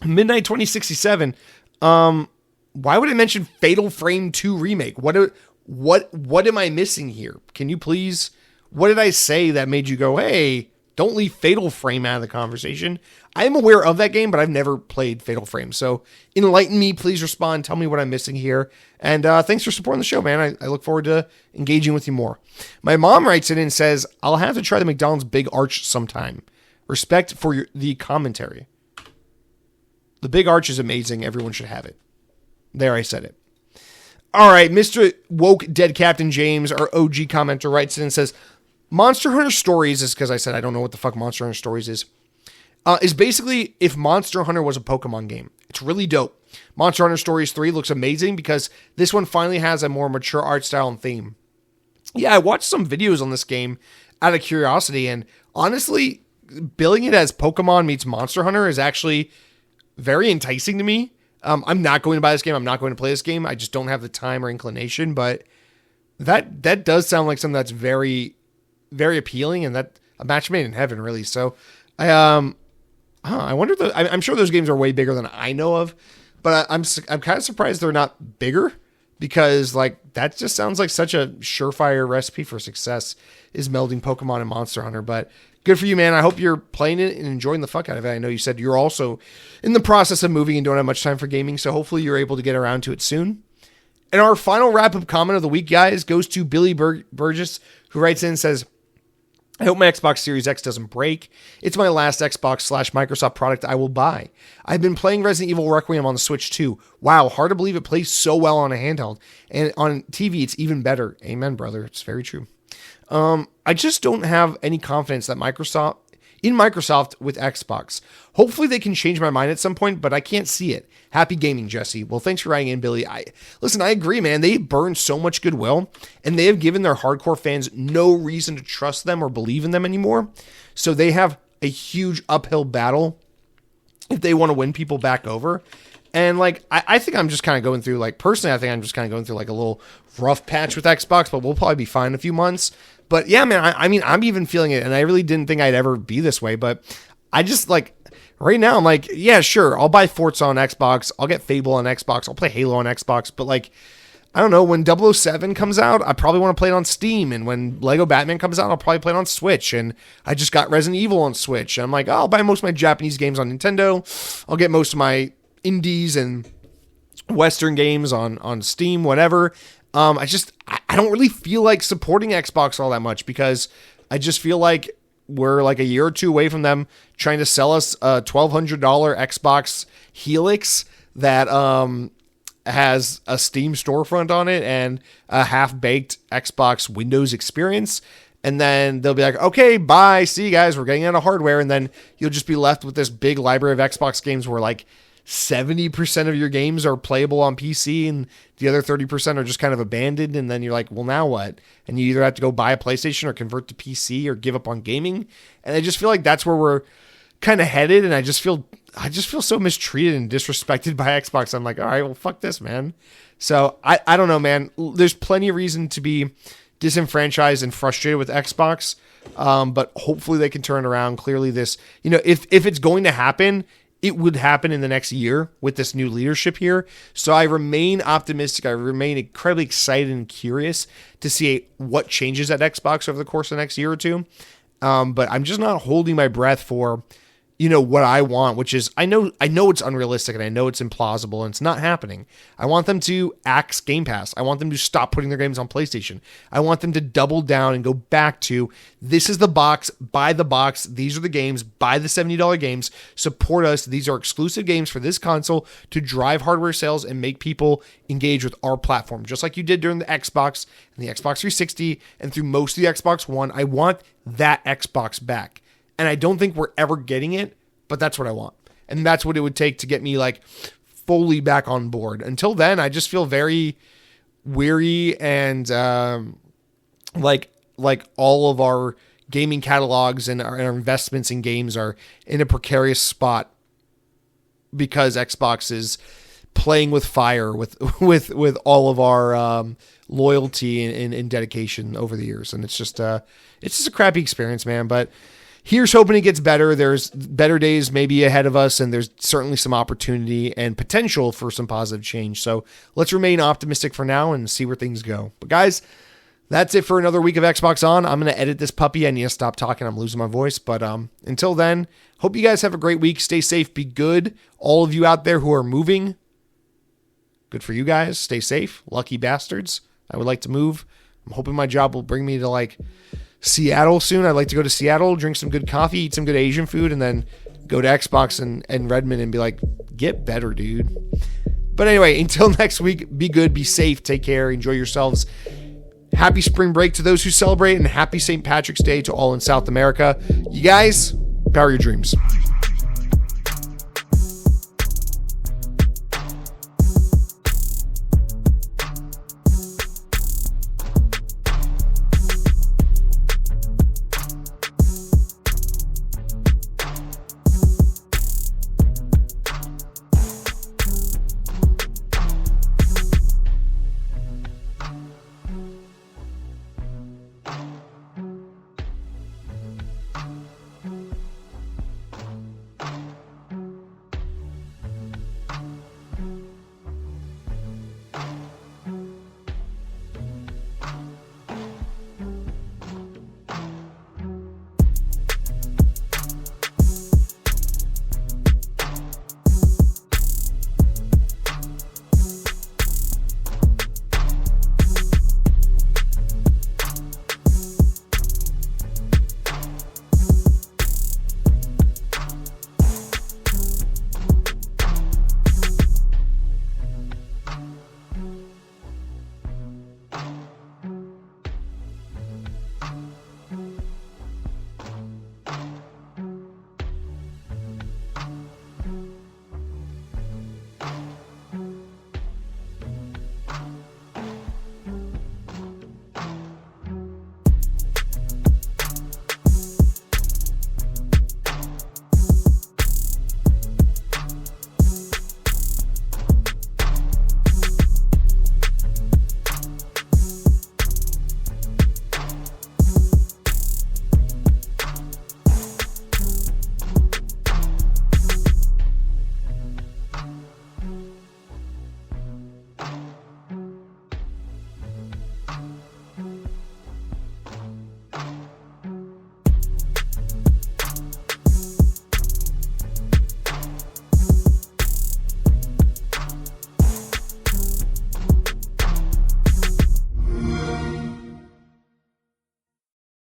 Midnight 2067. Why would I mention Fatal Frame 2 remake? What am I missing here? Can you please, what did I say that made you go, hey, don't leave Fatal Frame out of the conversation? I am aware of that game, but I've never played Fatal Frame. So enlighten me, please respond. Tell me what I'm missing here. And thanks for supporting the show, man. I look forward to engaging with you more. My mom writes in and says, I'll have to try the McDonald's Big Arch sometime. Respect for the commentary. The Big Arch is amazing. Everyone should have it. There, I said it. All right, Mr. Woke Dead Captain James, our OG commenter, writes in and says, Monster Hunter Stories, is because I said I don't know what the fuck Monster Hunter Stories is basically if Monster Hunter was a Pokemon game. It's really dope. Monster Hunter Stories 3 looks amazing because this one finally has a more mature art style and theme. Yeah, I watched some videos on this game out of curiosity, and honestly, billing it as Pokemon meets Monster Hunter is actually very enticing to me. I'm not going to buy this game. I'm not going to play this game. I just don't have the time or inclination, but that does sound like something that's very, very appealing, and that a match made in heaven, really. So I wonder, I'm sure those games are way bigger than I know of, but I'm kind of surprised they're not bigger, because like that just sounds like such a surefire recipe for success, is melding Pokemon and Monster Hunter. But good for you, man. I hope you're playing it and enjoying the fuck out of it. I know you said you're also in the process of moving and don't have much time for gaming, so hopefully you're able to get around to it soon. And our final wrap-up comment of the week, guys, goes to Billy Burgess, who writes in and says, I hope my Xbox Series X doesn't break. It's my last Xbox/Microsoft product I will buy. I've been playing Resident Evil Requiem on the Switch too. Wow, hard to believe it plays so well on a handheld. And on TV, it's even better. Amen, brother. It's very true. I just don't have any confidence that Microsoft with Xbox. Hopefully they can change my mind at some point, but I can't see it. Happy gaming, Jesse. Well, thanks for writing in, Billy. I agree, man. They burned so much goodwill, and they have given their hardcore fans no reason to trust them or believe in them anymore. So they have a huge uphill battle if they want to win people back over. And like, I think I'm just kind of going through, like, personally, I think I'm just kind of going through like a little rough patch with Xbox, but we'll probably be fine in a few months. But yeah, man, I mean, I'm even feeling it, and I really didn't think I'd ever be this way, but I just, like, right now, I'm like, yeah, sure, I'll buy Forza on Xbox, I'll get Fable on Xbox, I'll play Halo on Xbox, but, like, I don't know, when 007 comes out, I probably want to play it on Steam, and when Lego Batman comes out, I'll probably play it on Switch, and I just got Resident Evil on Switch, and I'm like, oh, I'll buy most of my Japanese games on Nintendo, I'll get most of my indies and Western games on Steam, whatever. I don't really feel like supporting Xbox all that much, because I just feel like we're like a year or two away from them trying to sell us a $1,200 Xbox Helix that has a Steam storefront on it and a half-baked Xbox Windows experience. And then they'll be like, okay, bye, see you guys, we're getting out of hardware. And then you'll just be left with this big library of Xbox games where like 70% of your games are playable on PC and the other 30% are just kind of abandoned. And then you're like, well, now what? And you either have to go buy a PlayStation or convert to PC or give up on gaming. And I just feel like that's where we're kind of headed. And I just feel so mistreated and disrespected by Xbox. I'm like, all right, well, fuck this, man. So I don't know, man. There's plenty of reason to be disenfranchised and frustrated with Xbox. But hopefully they can turn it around. Clearly this, if it's going to happen, it would happen in the next year with this new leadership here. So I remain optimistic. I remain incredibly excited and curious to see what changes at Xbox over the course of the next year or two. But I'm just not holding my breath for what I want, which is I know it's unrealistic and I know it's implausible and it's not happening. I want them to axe Game Pass. I want them to stop putting their games on PlayStation. I want them to double down and go back to, this is the box, buy the box. These are the games, buy the $70 games, support us. These are exclusive games for this console to drive hardware sales and make people engage with our platform, just like you did during the Xbox and the Xbox 360 and through most of the Xbox One. I want that Xbox back. And I don't think we're ever getting it, but that's what I want. And that's what it would take to get me like fully back on board. Until then, I just feel very weary and like all of our gaming catalogs and our investments in games are in a precarious spot because Xbox is playing with fire with all of our loyalty and dedication over the years. And it's just a crappy experience, man. But here's hoping it gets better. There's better days maybe ahead of us, and there's certainly some opportunity and potential for some positive change. So let's remain optimistic for now and see where things go. But guys, that's it for another week of Xbox On. I'm going to edit this puppy. I need to stop talking. I'm losing my voice. But until then, hope you guys have a great week. Stay safe. Be good. All of you out there who are moving, good for you guys. Stay safe. Lucky bastards. I would like to move. I'm hoping my job will bring me to like Seattle soon. I'd like to go to Seattle, drink some good coffee, eat some good Asian food, and then go to Xbox and Redmond and be like, get better, dude. But anyway, until next week, be good, be safe, take care, enjoy yourselves. Happy spring break to those who celebrate, and happy St. Patrick's Day to all in South America. You guys, power your dreams.